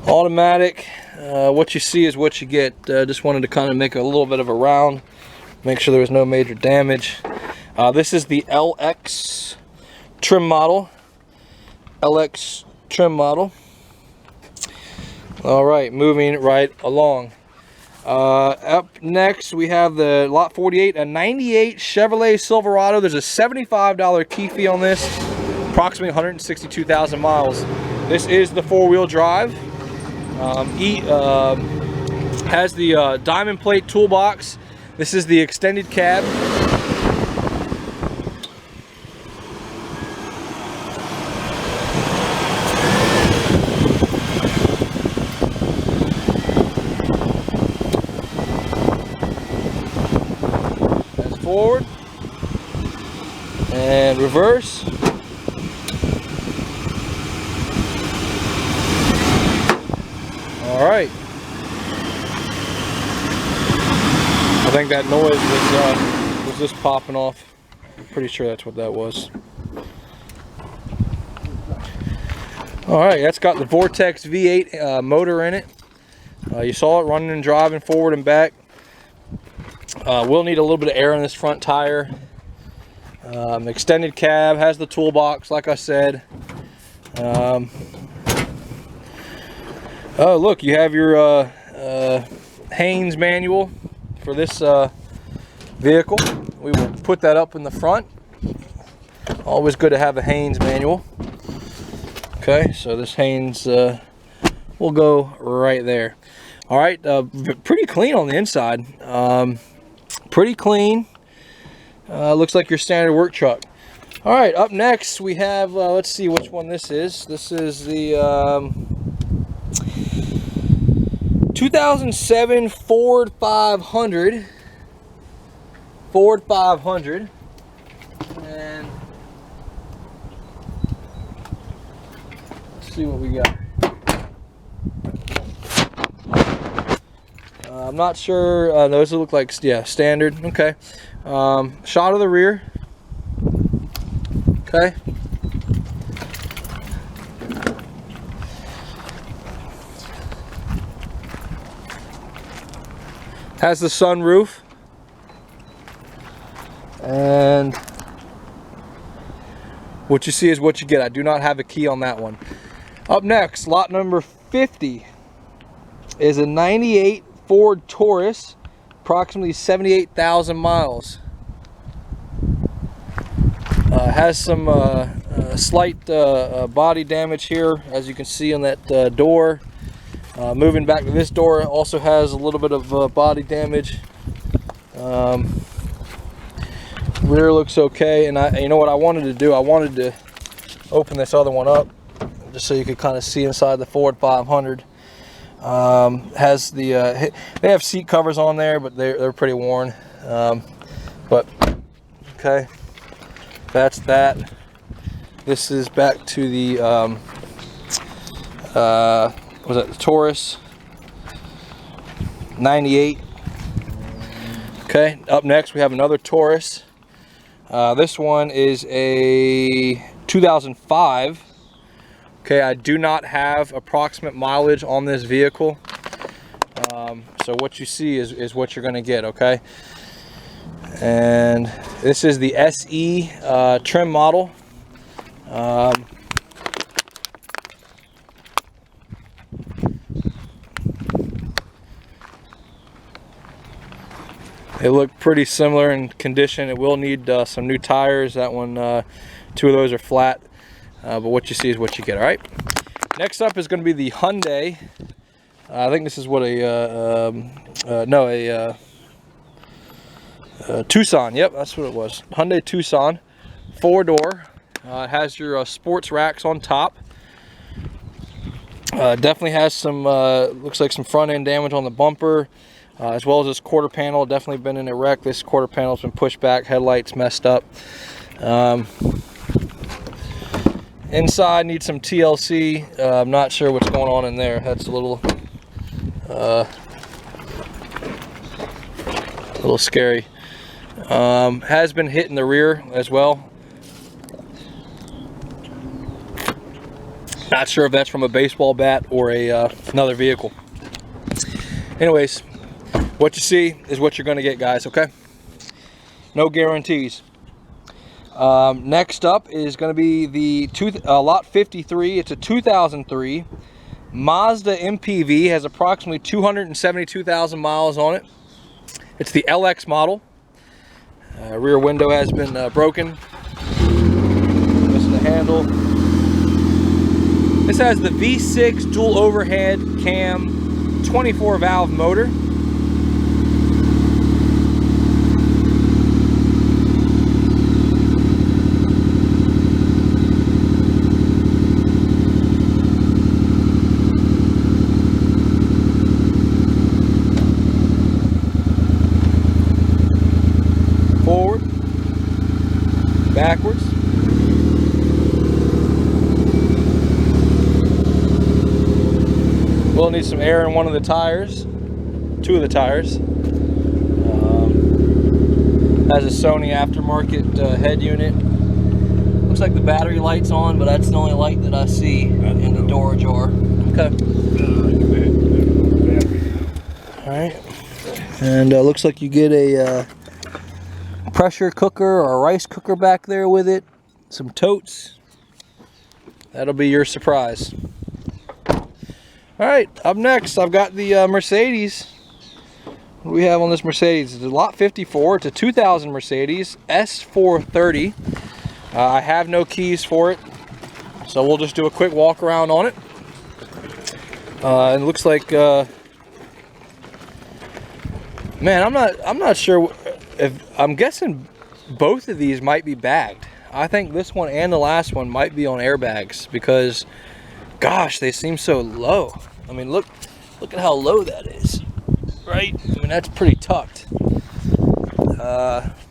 Automatic. What you see is what you get. Just wanted to kind of make a little bit of a round, make sure there was no major damage. This is the LX trim model. LX trim model. All right, moving right along. Up next, we have the lot 48, a 98 Chevrolet Silverado. There's a $75 key fee on this, approximately 162,000 miles. This is the 4-wheel drive. Has the diamond plate toolbox. This is the extended cab. That's forward and reverse. All right. I think that noise was just popping off. I'm pretty sure that's what that was. All right, that's got the Vortex V8 motor in it. You saw it running and driving forward and back. We'll need a little bit of air in this front tire. Extended cab, has the toolbox, like I said. Oh, look, you have your Haynes manual for this vehicle. We will put that up in the front. Always good to have a Haynes manual. Okay, so this Haynes will go right there. All right, pretty clean on the inside. Pretty clean. Looks like your standard work truck. All right, up next we have, let's see which one this is. This is the 2007 Ford 500. Ford 500. And let's see what we got. I'm not sure. Those look like, yeah, standard. Okay. Shot of the rear. Okay. Has the sunroof. And what you see is what you get. I do not have a key on that one. Up next, lot number 50 is a 98 Ford Taurus, approximately 78,000 miles. Has some slight body damage here, as you can see on that door. Moving back to this door, it also has a little bit of body damage. Rear looks okay, and you know what I wanted to do? I wanted to open this other one up just so you could kind of see inside the Ford 500. Has the they have seat covers on there, but they're pretty worn. But okay, that's that. This is back to the was that the Taurus 98. Okay, up next we have another Taurus. This one is a 2005. Okay, I do not have approximate mileage on this vehicle. So what you see is what you're going to get, okay? And this is the SE trim model. They look pretty similar in condition. It will need some new tires. That one, 2 of those are flat. But what you see is what you get, all right? Next up is going to be the Hyundai. I think this is what a Tucson. Yep, that's what it was. Hyundai Tucson, 4-door. It has your sports racks on top. Definitely has some, looks like some front end damage on the bumper. As well as this quarter panel, definitely been in a wreck. This quarter panel's been pushed back, headlights messed up. Inside needs some TLC. I'm not sure what's going on in there. That's a little scary. Has been hit in the rear as well. Not sure if that's from a baseball bat or another vehicle. Anyways, what you see is what you're going to get, guys, okay? No guarantees. Next up is going to be the lot 53. It's a 2003 Mazda Mpv. Has approximately 272,000 miles on it. It's the LX model. Rear window has been broken. Missing the handle. This has the V6 dual overhead cam 24 valve motor. Forward, backwards. We'll need some air in one of the tires, 2 of the tires. Has a Sony aftermarket head unit. Looks like the battery light's on, but that's the only light that I see in the door ajar. Okay. All right. And looks like you get a pressure cooker or a rice cooker back there with it. Some totes. That'll be your surprise. All right, up next, I've got the Mercedes. What do we have on this Mercedes? It's a lot 54. It's a 2000 Mercedes S430. I have no keys for it, so we'll just do a quick walk around on it. It looks like, man, I'm not sure if, I'm guessing both of these might be bagged. I think this one and the last one might be on airbags because, gosh, they seem so low. I mean, look at how low that is, right? I mean, that's pretty tucked.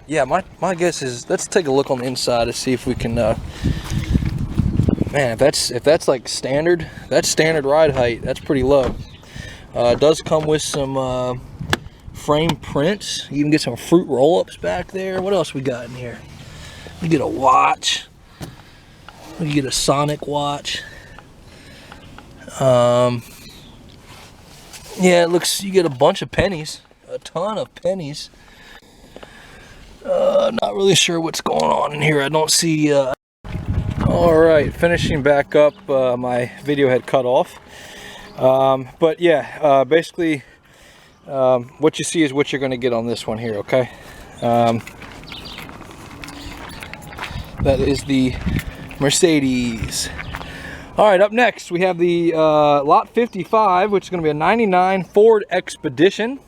Yeah, my guess is, let's take a look on the inside to see if we can, man, if that's like standard, that's standard ride height. That's pretty low. It does come with some frame prints. You can get some fruit roll-ups back there. What else we got in here? You get a watch. You get a Sonic watch. Yeah, it looks, you get a bunch of pennies. a ton of pennies. Not really sure what's going on in here. I don't see. All right, finishing back up. My video had cut off. But yeah, basically, what you see is what you're going to get on this one here. Okay. That is the Mercedes. All right, up next we have the lot 55, which is going to be a 99 Ford Expedition.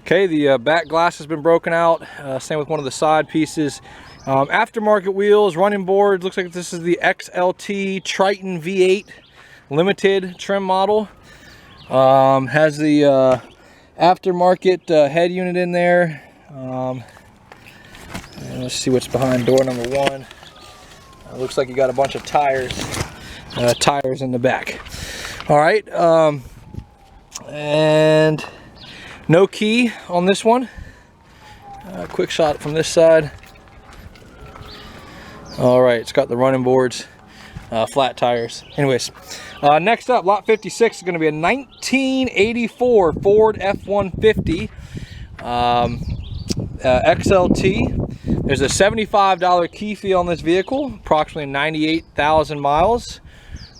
Okay, the back glass has been broken out. Same with one of the side pieces. Aftermarket wheels, running boards. Looks like this is the XLT Triton V8 limited trim model. Has the aftermarket head unit in there. And let's see what's behind door number 1. Looks like you got a bunch of tires in the back. All right, and no key on this one. Quick shot from this side. All right, it's got the running boards, flat tires. Anyways, next up, lot 56 is going to be a 1984 Ford F-150 XLT. There's a $75 key fee on this vehicle, approximately 98,000 miles.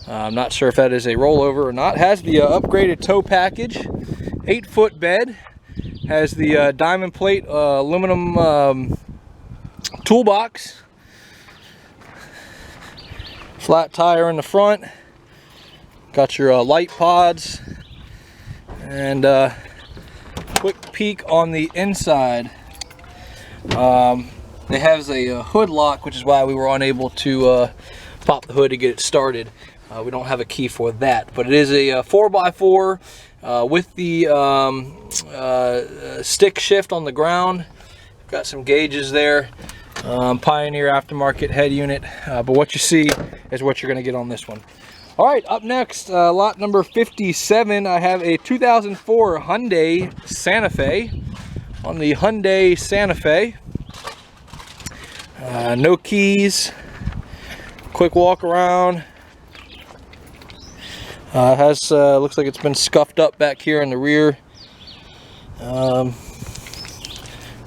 I'm not sure if that is a rollover or not. Has the upgraded tow package, 8-foot bed, has the diamond plate aluminum toolbox, flat tire in the front, got your light pods, and quick peek on the inside. It has a hood lock, which is why we were unable to pop the hood to get it started. We don't have a key for that, but it is a 4x4 with the stick shift on the ground. Got some gauges there. Pioneer aftermarket head unit, but what you see is what you're going to get on this one. All right, up next, lot number 57, I have a 2004 Hyundai Santa Fe. On the Hyundai Santa Fe, no keys, quick walk around. Has looks like it's been scuffed up back here in the rear.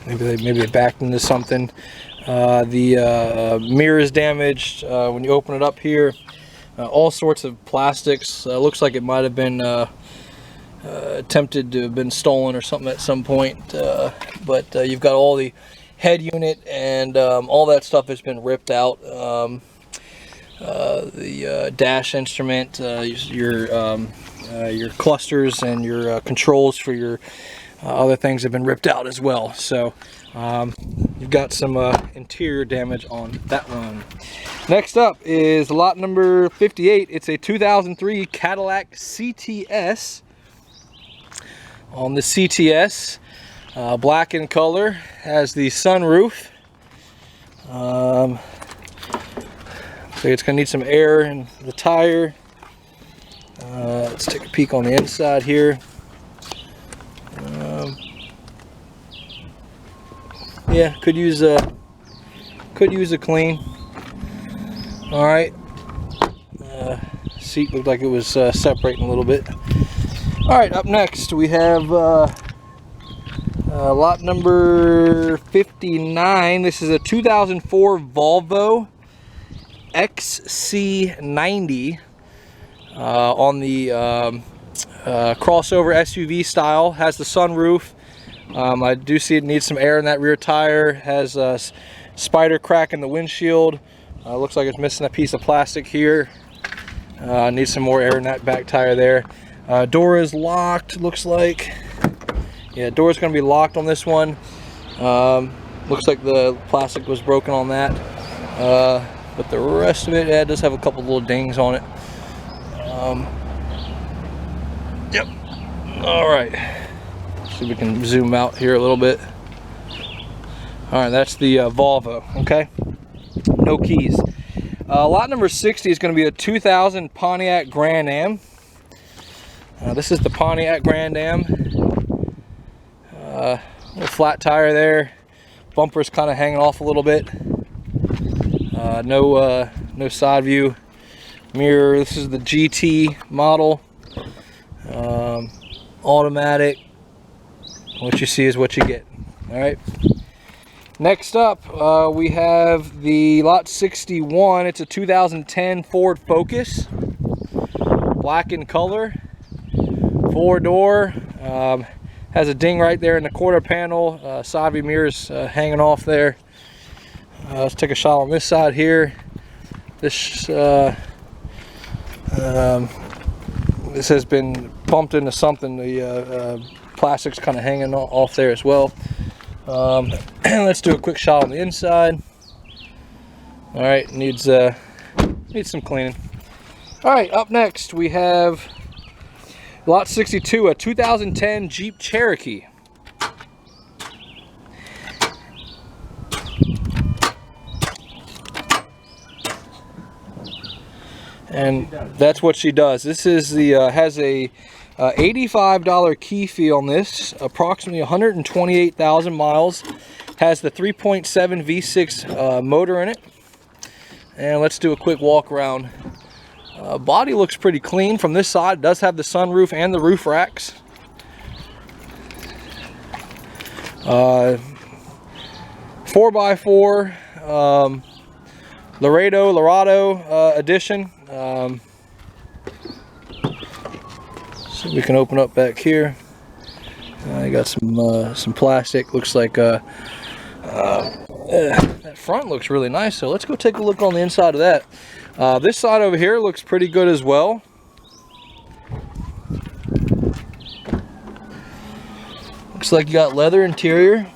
Maybe they backed into something. The mirror is damaged when you open it up here. All sorts of plastics. Looks like it might have been attempted to have been stolen or something at some point. But you've got all the head unit and all that stuff has been ripped out. The dash instrument, your clusters and your controls for your other things have been ripped out as well. So you've got some interior damage on that one. Next up is lot number 58. It's a 2003 Cadillac CTS. On the CTS, black in color, has the sunroof. So it's going to need some air in the tire. Let's take a peek on the inside here. Yeah, could use a clean. All right. Seat looked like it was separating a little bit. All right, up next we have lot number 59. This is a 2004 Volvo XC90 on the crossover SUV style. Has the sunroof. I do see it needs some air in that rear tire. Has a spider crack in the windshield. Looks like it's missing a piece of plastic here. Needs some more air in that back tire there. Door is locked, looks like. Yeah, door's going to be locked on this one. Looks like the plastic was broken on that. But the rest of it, yeah, it does have a couple little dings on it. Yep. All right. See if we can zoom out here a little bit. All right, that's the Volvo, okay? No keys. Lot number 60 is going to be a 2000 Pontiac Grand Am. This is the Pontiac Grand Am. Little flat tire there. Bumper's kind of hanging off a little bit. No side view mirror. This is the GT model. Automatic. what you see is what you get. All right. Next up, we have the lot 61. It's a 2010 Ford Focus, black in color, 4-door. Has a ding right there in the quarter panel. Side view mirrors hanging off there. Let's take a shot on this side here. This this has been pumped into something. The plastic's kind of hanging off there as well. Let's do a quick shot on the inside. All right, needs some cleaning. All right, up next we have lot 62, a 2010 Jeep Cherokee. And that's what she does. This is the has a $85 key fee on this, approximately 128,000 miles. Has the 3.7 V6 motor in it. And let's do a quick walk around. Body looks pretty clean from this side. It does have the sunroof and the roof racks. 4x4 Laredo edition. So we can open up back here. You got some plastic. Looks like that front looks really nice. So let's go take a look on the inside of that. This side over here looks pretty good as well. Looks like you got leather interior.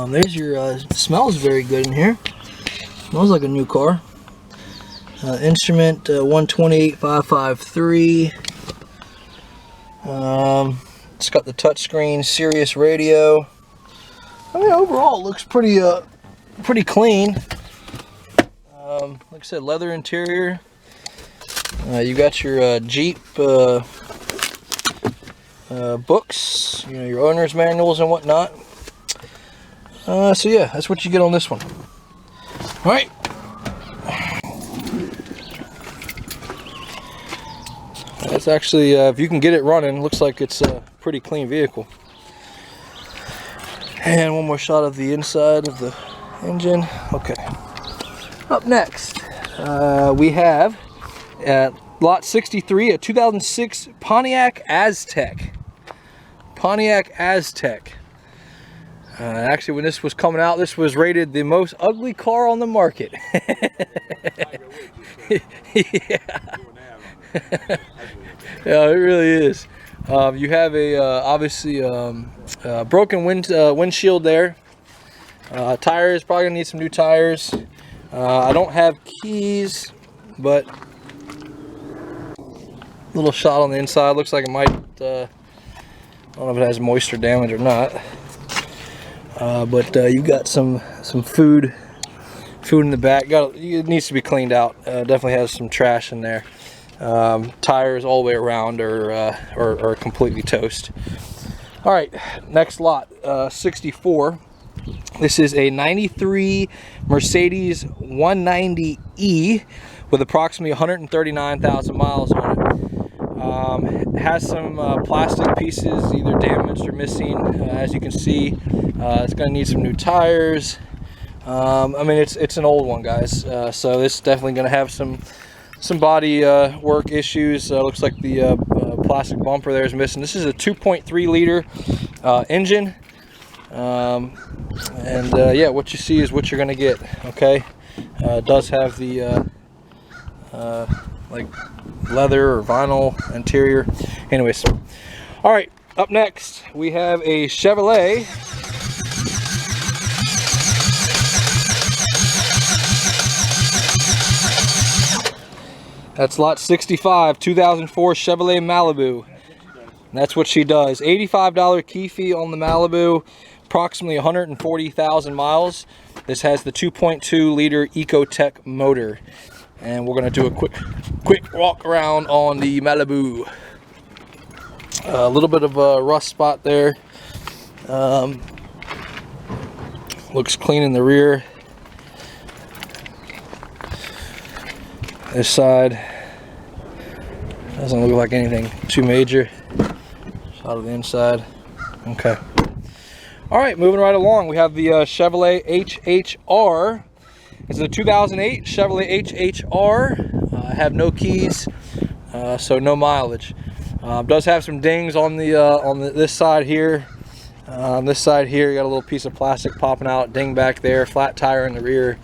There's your smells very good in here. Smells like a new car. Instrument 128553. It's got the touchscreen Sirius radio. I mean, overall it looks pretty clean. Like I said, leather interior. You got your Jeep books, you know, your owner's manuals and whatnot. So yeah, that's what you get on this one. All right. That's actually, if you can get it running, looks like it's a pretty clean vehicle. And one more shot of the inside of the engine. Okay. Up next, we have lot 63, a 2006 Pontiac Aztek. Pontiac Aztek. Actually, when this was coming out, this was rated the most ugly car on the market. Yeah. Yeah, it really is. You have a obviously broken windshield there. Tires, probably gonna need some new tires. I don't have keys, but little shot on the inside. Looks like it might. I don't know if it has moisture damage or not. But you got some food in the back. It needs to be cleaned out. Definitely has some trash in there. Tires all the way around are completely toast. All right, next lot, 64. This is a 93 Mercedes 190E with approximately 139,000 miles on it. Has some plastic pieces either damaged or missing. As you can see, it's going to need some new tires. I mean, it's an old one, guys. So this is definitely going to have some body work issues. Looks like the plastic bumper there is missing. This is a 2.3 liter engine. Yeah, what you see is what you're going to get. Okay, it does have the like leather or vinyl interior. Anyways, all right, up next we have a Chevrolet That's lot 65, 2004 Chevrolet Malibu. That's what she does. $85 key fee on the Malibu, approximately 140,000 miles. This has the 2.2 liter Ecotec motor. And we're gonna do a quick walk around on the Malibu. A little bit of a rust spot there. Looks clean in the rear. This side doesn't look like anything too major. Shot of the inside. Okay. All right, moving right along. We have the Chevrolet HHR. This is a 2008 Chevrolet HHR. I have no keys, so no mileage. Does have some dings on this side here. This side here, you got a little piece of plastic popping out, ding back there, flat tire in the rear.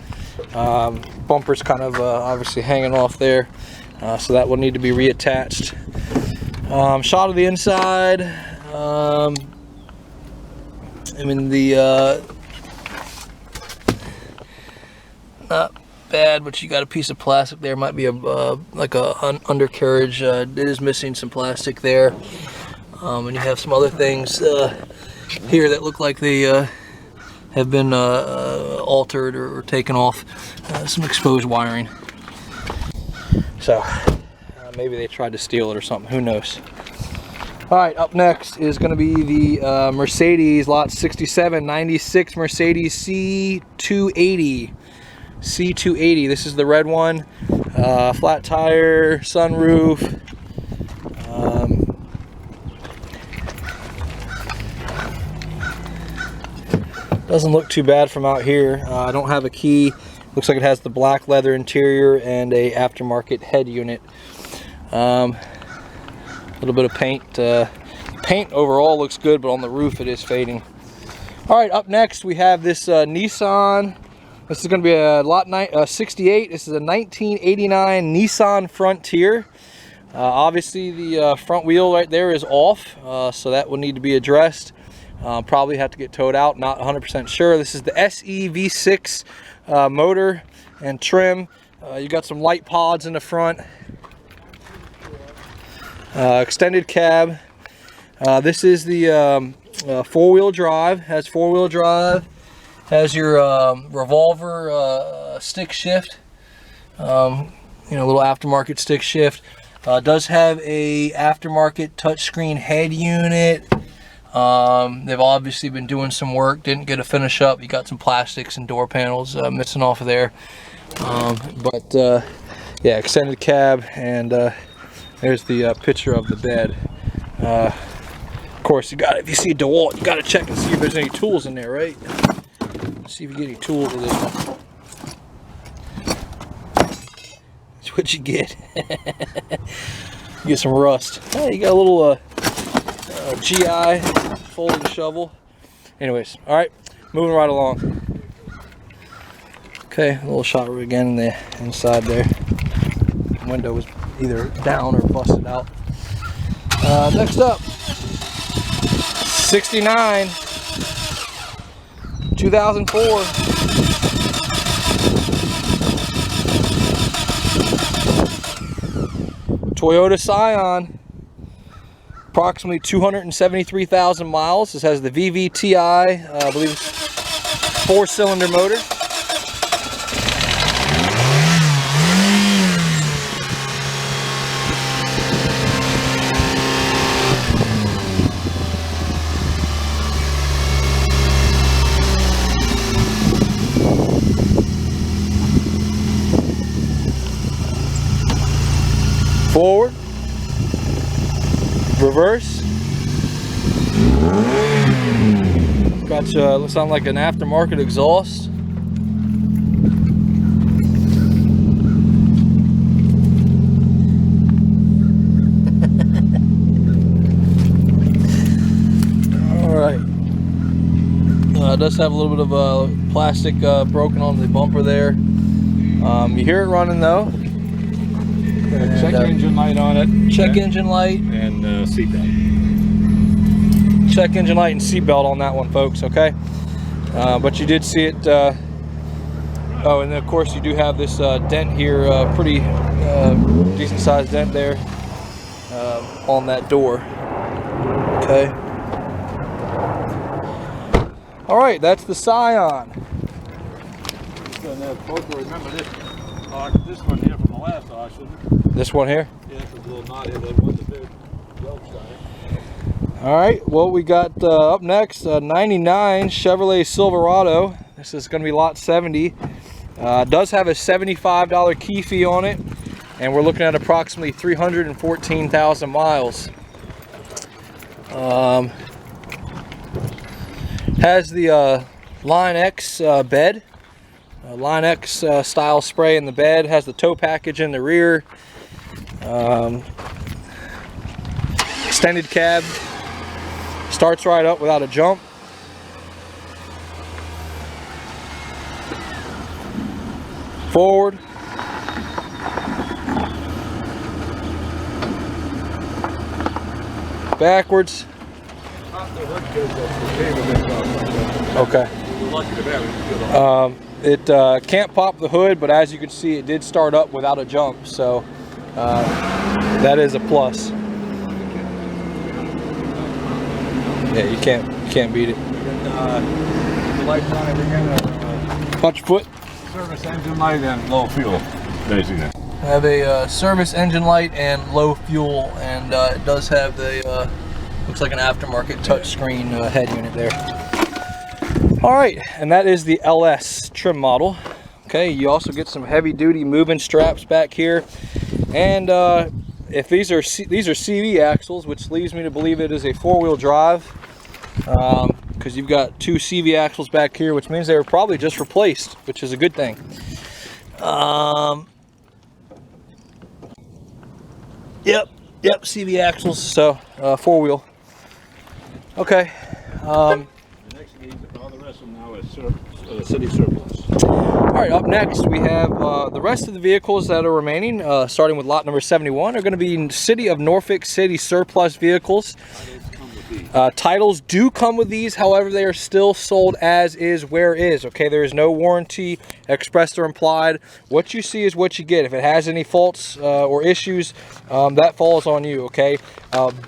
Bumper's kind of obviously hanging off there, so that will need to be reattached. Shot of the inside. I mean, not bad, but you got a piece of plastic there. Might be like a undercarriage. It is missing some plastic there, and you have some other things here that look like they have been altered or taken off. Some exposed wiring. So maybe they tried to steal it or something. Who knows? All right, up next is going to be the Mercedes lot 67 96 Mercedes C280. C280. This is the red one. Flat tire, sunroof. Doesn't look too bad from out here. I don't have a key. Looks like it has the black leather interior and a aftermarket head unit. A little bit of paint. Paint overall looks good, but on the roof it is fading. All right, up next we have this Nissan. This is going to be a lot 68. This is a 1989 Nissan Frontier. Obviously the front wheel right there is off, so that will need to be addressed. Probably have to get towed out, not 100% sure. This is the SE V6 motor and trim. You got some light pods in the front. Extended cab. This is the four-wheel drive. Has four-wheel drive. Has your revolver stick shift. You know, little aftermarket stick shift. Does have a aftermarket touchscreen head unit. They've obviously been doing some work. Didn't get a finish up. You got some plastics and door panels missing off of there. Yeah, extended cab, and there's the picture of the bed. Of course, you got, if you see DeWalt, you got to check and see if there's any tools in there, right? See if you get any tools with this one. That's what you get. You get some rust. Oh, you got a little GI folding shovel. Anyways, all right, moving right along. Okay, a little shot again in the inside there. The window was either down or busted out. Next up, 69, 2004. Toyota Scion, approximately 273,000 miles. This has the VVTi, I believe it's 4-cylinder motor. Forward, reverse. Got you, looks like an aftermarket exhaust. All right. It does have a little bit of plastic broken on the bumper there. You hear it running though. And, check engine light on it. Check engine light. And seatbelt. Check engine light and seatbelt on that one, folks, okay? But you did see it. Oh, and then of course you do have this dent here, pretty decent sized dent there on that door. Okay. All right, that's the Scion. Remember this one here from the last auction. This one here? Yeah, it's a little knot here. That was a big weld shot. All right, well, we got up next 99 Chevrolet Silverado. This is going to be lot 70. Does have a $75 key fee on it, and we're looking at approximately 314,000 miles. Has the Line X bed, Line X style spray in the bed. Has the tow package in the rear. Extended cab. Starts right up without a jump. Forward. Backwards. Okay. It can't pop the hood, but as you can see, it did start up without a jump, so that is a plus. Yeah, you can't beat it. The lights on it again. Watch your foot. Service engine light and low fuel, basically. I have a service engine light and low fuel, and it does have the looks like an aftermarket touchscreen head unit there. All right, and that is the LS trim model. Okay, you also get some heavy-duty moving straps back here, and if these are CV axles, which leads me to believe it is a four-wheel drive, because you've got two CV axles back here, which means they were probably just replaced, which is a good thing. Yep, CV axles, so four-wheel. Okay. The next needs all the rest of them now is city surplus. All right, up next we have the rest of the vehicles that are remaining, starting with lot number 71, are going to be City of Norfolk City surplus vehicles. Titles do come with these, however, they are still sold as is, where is. Okay, there is no warranty expressed or implied. What you see is what you get. If it has any faults or issues, that falls on you. Okay,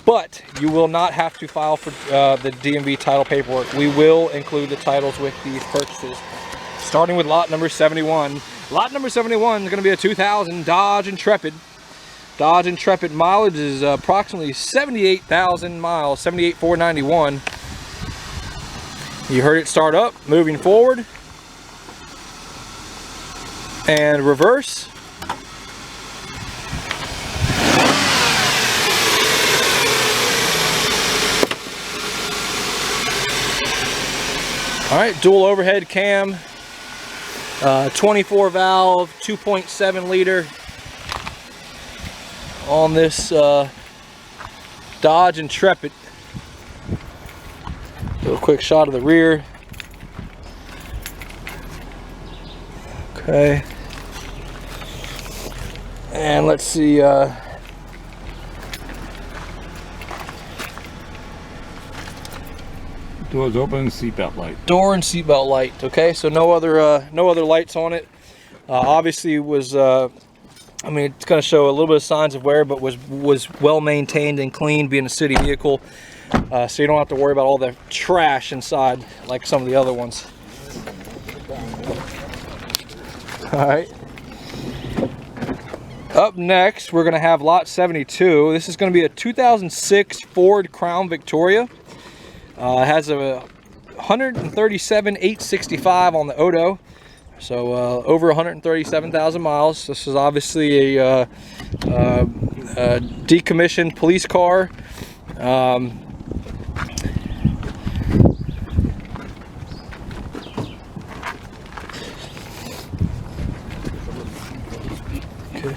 but you will not have to file for the DMV title paperwork. We will include the titles with these purchases. Starting with lot number 71. Lot number 71 is going to be a 2000 Dodge Intrepid. Dodge Intrepid mileage is approximately 78,000 miles, 78,491. You heard it start up, moving forward and reverse. All right, dual overhead cam, 24 valve, 2.7 liter. On this Dodge Intrepid. Do a quick shot of the rear. Okay. And let's see. Doors open, seatbelt light. Door and seatbelt light. Okay, so no other lights on it. Obviously was. I mean, it's going to show a little bit of signs of wear, but was well maintained and clean, being a city vehicle, so you don't have to worry about all the trash inside like some of the other ones. All right. Up next, we're going to have lot 72. This is going to be a 2006 Ford Crown Victoria. It has a 137,865 on the Odo. So over 137,000 miles. This is obviously a decommissioned police car. Okay.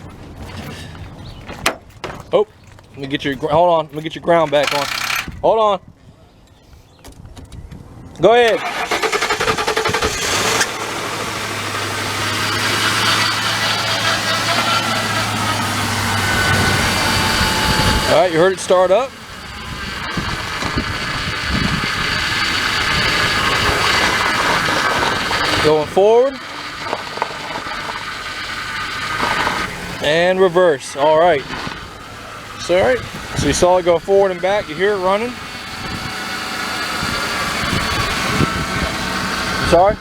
Oh, let me get your hold on. Let me get your ground back on. Hold on. Go ahead. All right, you heard it start up. Going forward. And reverse. All right. So, all right. So you saw it go forward and back. You hear it running. Sorry?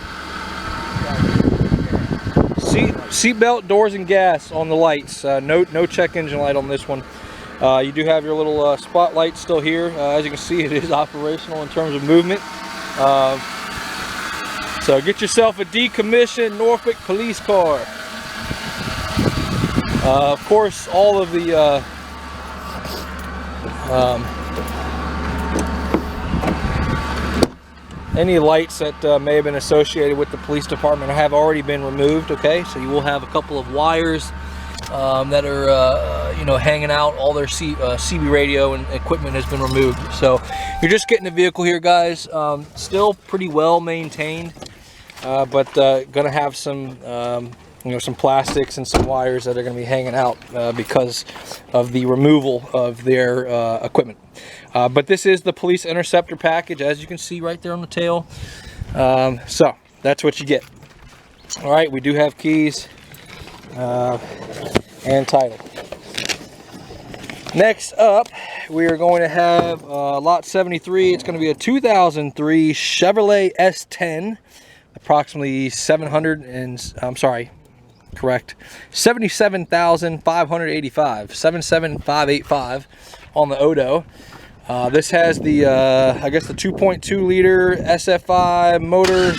Seat belt, doors, and gas on the lights. No check engine light on this one. You do have your little spotlight still here. As you can see, it is operational in terms of movement. So get yourself a decommissioned Norfolk police car. Of course, all of the Any lights that may have been associated with the police department have already been removed. Okay, so you will have a couple of wires that are you know, hanging out. All their CB radio and equipment has been removed. So you're just getting the vehicle here, guys. Still pretty well maintained, but gonna have some you know, some plastics and some wires that are going to be hanging out because of the removal of their equipment. But this is the police interceptor package, as you can see right there on the tail. So that's what you get. All right, we do have keys and title. Next up, we are going to have lot 73. It's going to be a 2003 Chevrolet S10, approximately 77,585, 77,585 on the Odo. This has the I guess the 2.2 liter SFI motor.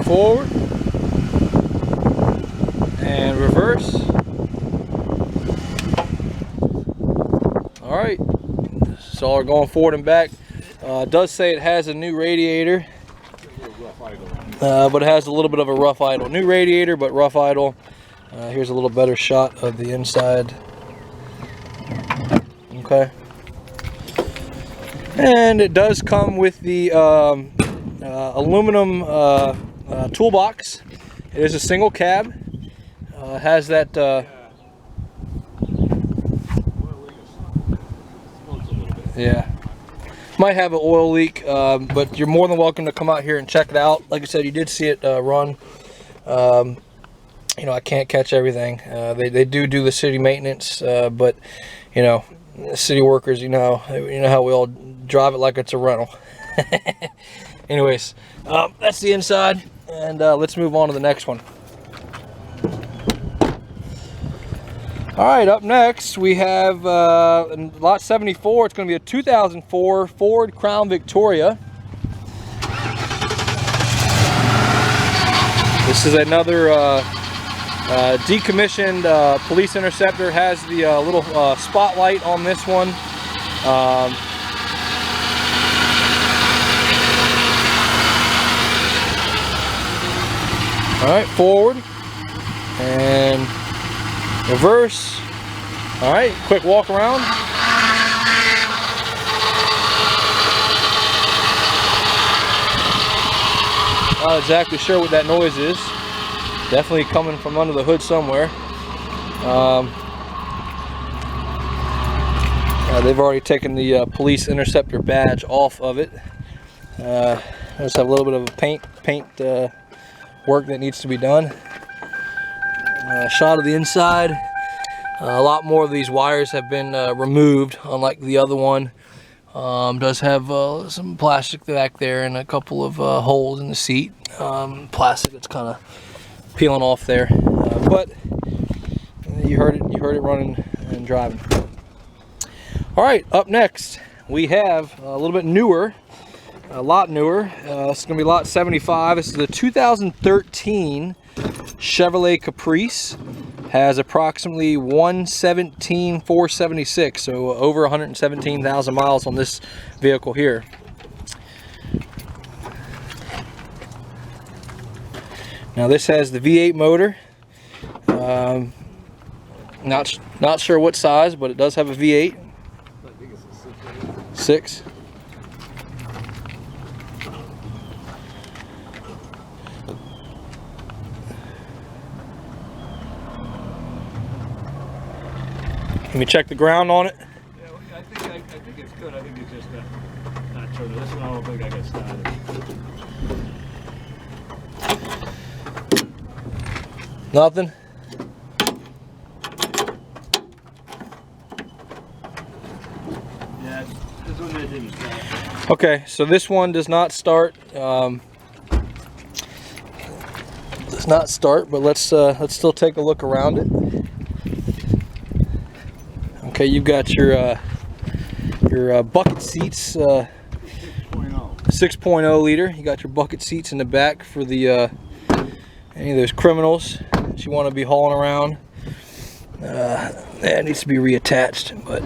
Forward and reverse. All right, so we're going forward and back. It does say it has a new radiator, but it has a little bit of a rough idle. New radiator, but rough idle. Here's a little better shot of the inside. Okay, and it does come with the aluminum toolbox. It is a single cab. Has that yeah, might have an oil leak, but you're more than welcome to come out here and check it out. Like I said, you did see it run. You know, I can't catch everything. They do the city maintenance, but you know, city workers, you know how we all drive it like it's a rental. Anyways, that's the inside, and let's move on to the next one. All right, up next we have in lot 74. It's going to be a 2004 Ford Crown Victoria. This is another decommissioned police interceptor. Has the little spotlight on this one. All right, forward and reverse. All right, quick walk around. Not exactly sure what that noise is. Definitely coming from under the hood somewhere. They've already taken the police interceptor badge off of it. Just have a little bit of a paint work that needs to be done. Shot of the inside. A lot more of these wires have been removed, unlike the other one. Does have some plastic back there and a couple of holes in the seat. Plastic that's kind of peeling off there, but you heard it running and driving. All right, up next we have a little bit newer. A lot newer. This is going to be lot 75. This is the 2013 Chevrolet Caprice. Has approximately 117,476, so over 117,000 miles on this vehicle here. Now this has the V8 motor. Not sure what size, but it does have a V8. I think it's a 6. Can we check the ground on it? Yeah, I think it's good. I think it's just not turned. This one I don't think I got started. Nothing? Yeah, this one didn't start. Okay, so this one does not start. Does not start, but let's still take a look around it. Okay, you've got your bucket seats, 6.0 liter. You got your bucket seats in the back for the any of those criminals that you want to be hauling around. That needs to be reattached, but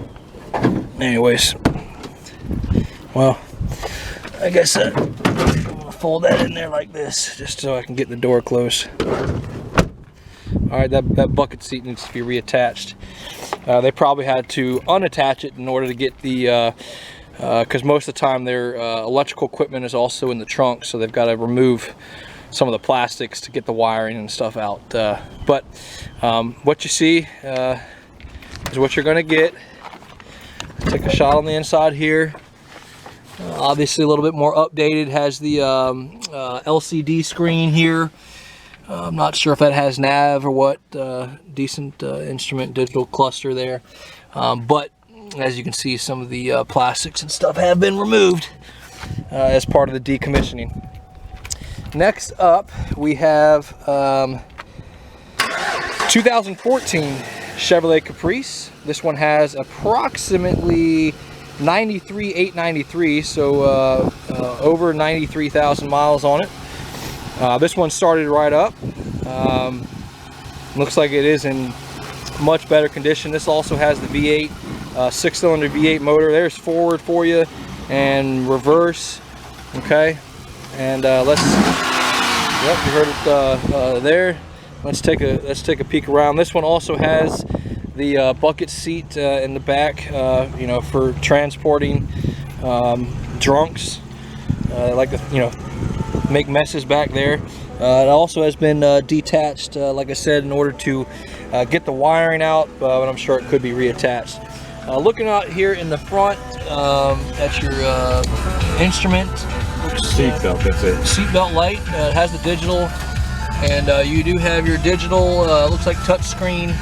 anyways, well, I guess I'm gonna fold that in there like this, just so I can get the door closed. All right, that bucket seat needs to be reattached. They probably had to unattach it in order to get the, because most of the time their electrical equipment is also in the trunk, so they've got to remove some of the plastics to get the wiring and stuff out. But what you see is what you're going to get. Take a shot on the inside here. Obviously a little bit more updated. Has the LCD screen here. I'm not sure if that has nav or what. Decent instrument digital cluster there. But as you can see, some of the plastics and stuff have been removed as part of the decommissioning. Next up, we have 2014 Chevrolet Caprice. This one has approximately 93,893, so over 93,000 miles on it. This one started right up. Looks like it is in much better condition. This also has the V8, 6-cylinder V8 motor. There's forward for you and reverse. Okay, and let's. Yep, you heard it there. Let's take a peek around. This one also has the bucket seat in the back, you know, for transporting drunks, like to, you know, make messes back there. It also has been detached, like I said, in order to get the wiring out, but I'm sure it could be reattached. Looking out here in the front, at your instrument. Seatbelt, that's it. Seatbelt light. It has the digital, and you do have your digital, looks like touchscreen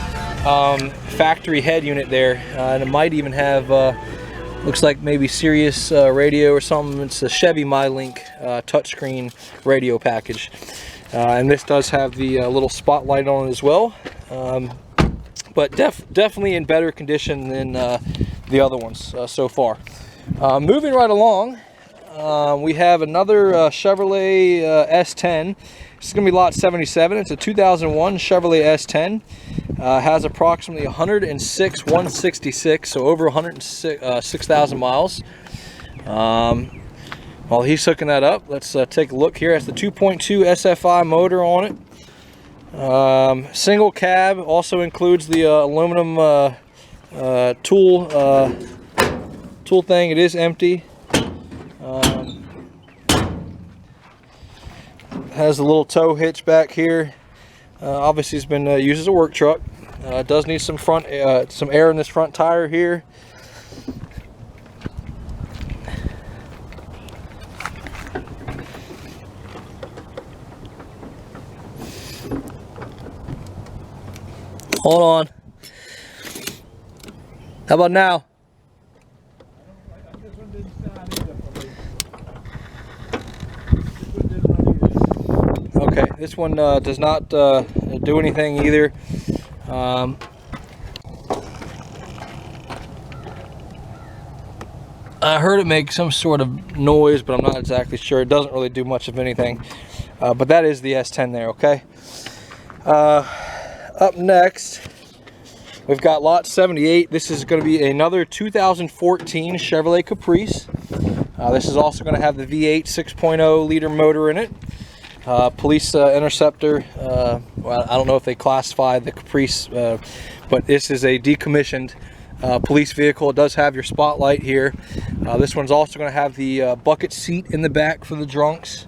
factory head unit there, and it might even have, looks like maybe Sirius radio or something. It's a Chevy MyLink touchscreen radio package, and this does have the little spotlight on it as well, but definitely in better condition than the other ones so far. Moving right along, we have another Chevrolet S10. This is going to be lot 77. It's a 2001 Chevrolet S10. Has approximately 166, so over 106,000 miles. While he's hooking that up, let's take a look here. It's the 2.2 SFI motor on it. Single cab, also includes the aluminum tool thing. It is empty. Has a little tow hitch back here. Obviously it's been used as a work truck. It does need some air in this front tire here. Hold on. How about now? Okay, this one does not do anything either. I heard it make some sort of noise, but I'm not exactly sure. It doesn't really do much of anything. But that is the S10 there, okay? Up next, we've got lot 78. This is going to be another 2014 Chevrolet Caprice. This is also going to have the V8 6.0 liter motor in it. Police interceptor. Well, I don't know if they classify the Caprice, but this is a decommissioned police vehicle. It does have your spotlight here. This one's also going to have the bucket seat in the back for the drunks.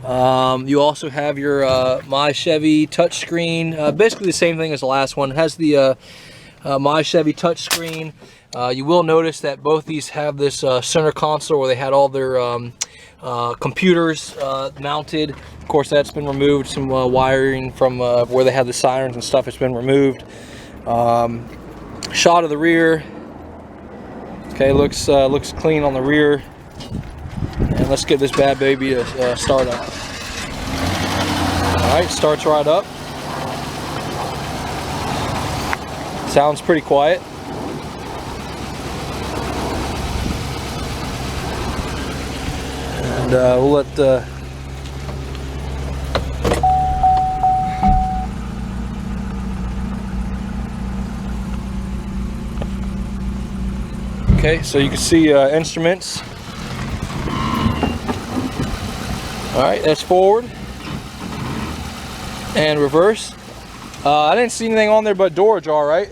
You also have your My Chevy touchscreen. Basically the same thing as the last one. It has the My Chevy touchscreen. You will notice that both these have this center console where they had all their computers mounted. Of course, that's been removed. Some wiring from where they had the sirens and stuff has been removed. Shot of the rear. Okay, looks clean on the rear. And let's get this bad baby to start up. All right, starts right up. Sounds pretty quiet. And we'll let okay, so you can see instruments. All right, that's forward and reverse. I didn't see anything on there but door ajar, right?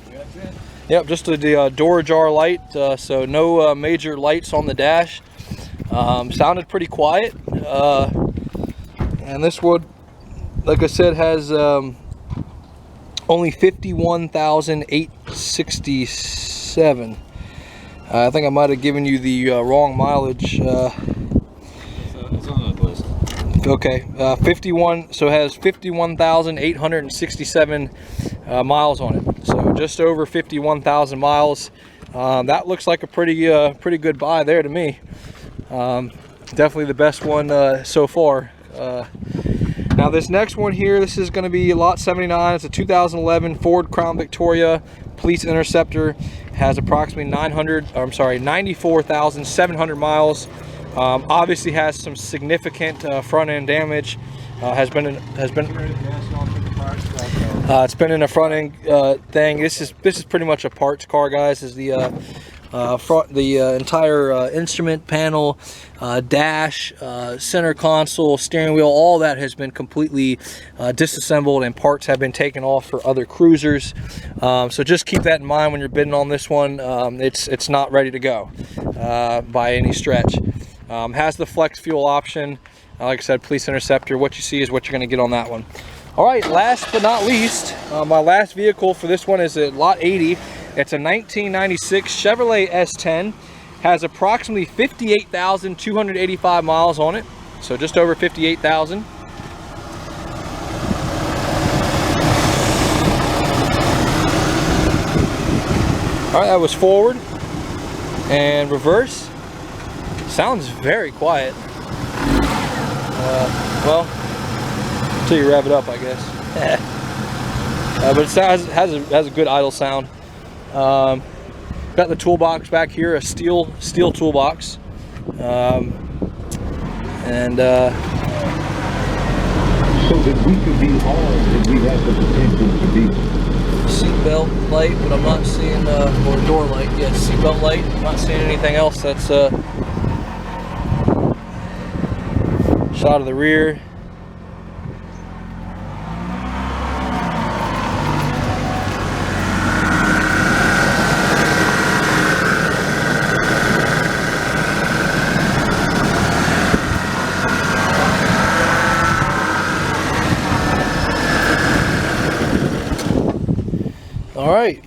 That's it. Yep, just the door ajar light, so no major lights on the dash. Sounded pretty quiet, and this would, like I said, has only 51,867. I think I might have given you the wrong mileage. It's on the list. Okay, 51. So it has 51,867 miles on it. So just over 51,000 miles. That looks like a pretty good buy there to me. Definitely the best one so far. Now this next one here, this is going to be lot 79. It's a 2011 Ford Crown Victoria Police Interceptor. Has approximately 94,700 miles. Obviously has some significant front end damage. It's been in a front end thing. This is pretty much a parts car, guys. This is the entire instrument panel, dash, center console, steering wheel, all that has been completely disassembled, and parts have been taken off for other cruisers. So just keep that in mind when you're bidding on this one. It's not ready to go by any stretch. Has the flex fuel option. Like I said, Police Interceptor. What you see is what you're going to get on that one. All right, last but not least, my last vehicle for this one is at lot 80. It's a 1996 Chevrolet S10. Has approximately 58,285 miles on it. So just over 58,000. All right, that was forward and reverse. Sounds very quiet. Well, until you rev it up, I guess. But it has a good idle sound. Got the toolbox back here, a steel toolbox, and so that we could be all that we have the potential to be. Seatbelt light, but I'm not seeing or door light. Yes, seatbelt light. I'm not seeing anything else. That's shot of the rear. All right,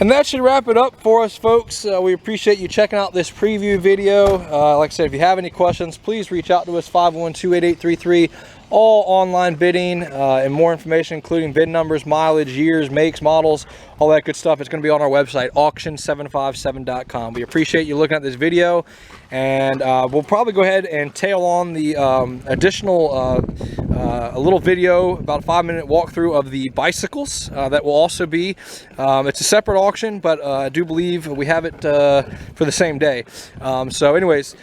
and that should wrap it up for us, folks. We appreciate you checking out this preview video. Like I said, if you have any questions, please reach out to us, 512-8833. All online bidding and more information, including bid numbers, mileage, years, makes, models, all that good stuff. It's going to be on our website, auction757.com. We appreciate you looking at this video, and we'll probably go ahead and tail on the additional a little video, about a 5-minute walkthrough of the bicycles that will also be. It's a separate auction, but I do believe we have it for the same day. So anyways,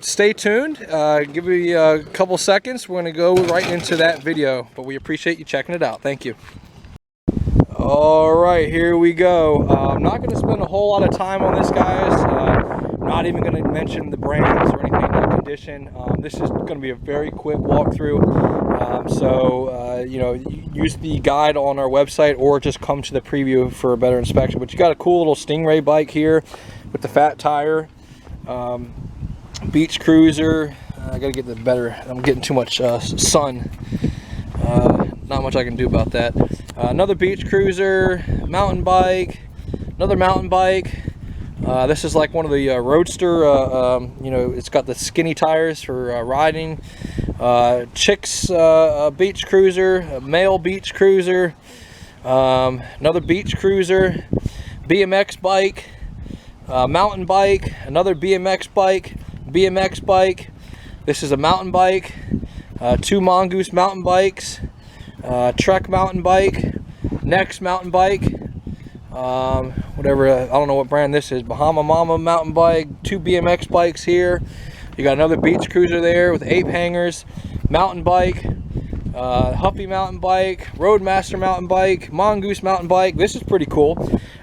stay tuned. Give me a couple seconds. We're going to go right into that video, but we appreciate you checking it out. Thank you. All right, here we go. I'm not going to spend a whole lot of time on this, guys. I'm not even going to mention the brands or anything like condition. This is going to be a very quick walkthrough. You know, use the guide on our website or just come to the preview for a better inspection. But you got a cool little Stingray bike here with the fat tire. Beach cruiser. I gotta get the better. I'm getting too much sun. Not much I can do about that. Another beach cruiser, mountain bike, another mountain bike, This is like one of the Roadster, you know, it's got the skinny tires for riding. Chicks beach cruiser, a male beach cruiser, another beach cruiser, BMX bike, mountain bike, another BMX bike. This is a mountain bike, 2 Mongoose mountain bikes, Trek mountain bike, Next mountain bike, whatever, I don't know what brand this is, Bahama Mama mountain bike, 2 BMX bikes here. You got another beach cruiser there with ape hangers, mountain bike, Huffy mountain bike, Roadmaster mountain bike, Mongoose mountain bike. This is pretty cool.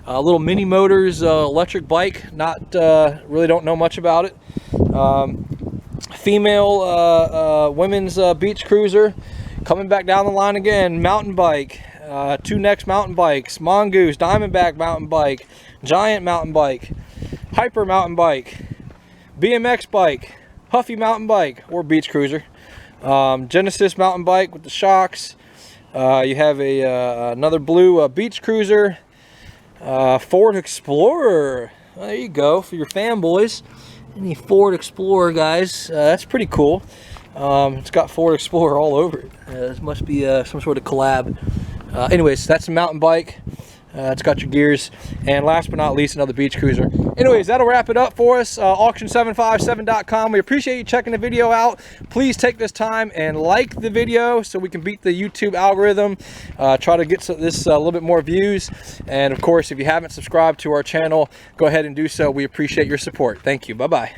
Little Mini Motors electric bike. Not really don't know much about it. Female women's beach cruiser. Coming back down the line again, mountain bike. 2 Next mountain bikes, Mongoose, Diamondback mountain bike, Giant mountain bike, Hyper mountain bike, BMX bike, Huffy mountain bike or beach cruiser, Genesis mountain bike with the shocks. You have another blue beach cruiser, Ford Explorer. There you go for your fanboys. Any Ford Explorer guys, that's pretty cool. It's got Ford Explorer all over it. This must be some sort of collab. Anyways, that's a mountain bike. It's got your gears. And last but not least, another beach cruiser. Anyways, that'll wrap it up for us. Auction757.com. We appreciate you checking the video out. Please take this time and like the video so we can beat the YouTube algorithm. Try to get this a little bit more views. And of course, if you haven't subscribed to our channel, go ahead and do so. We appreciate your support. Thank you. Bye-bye.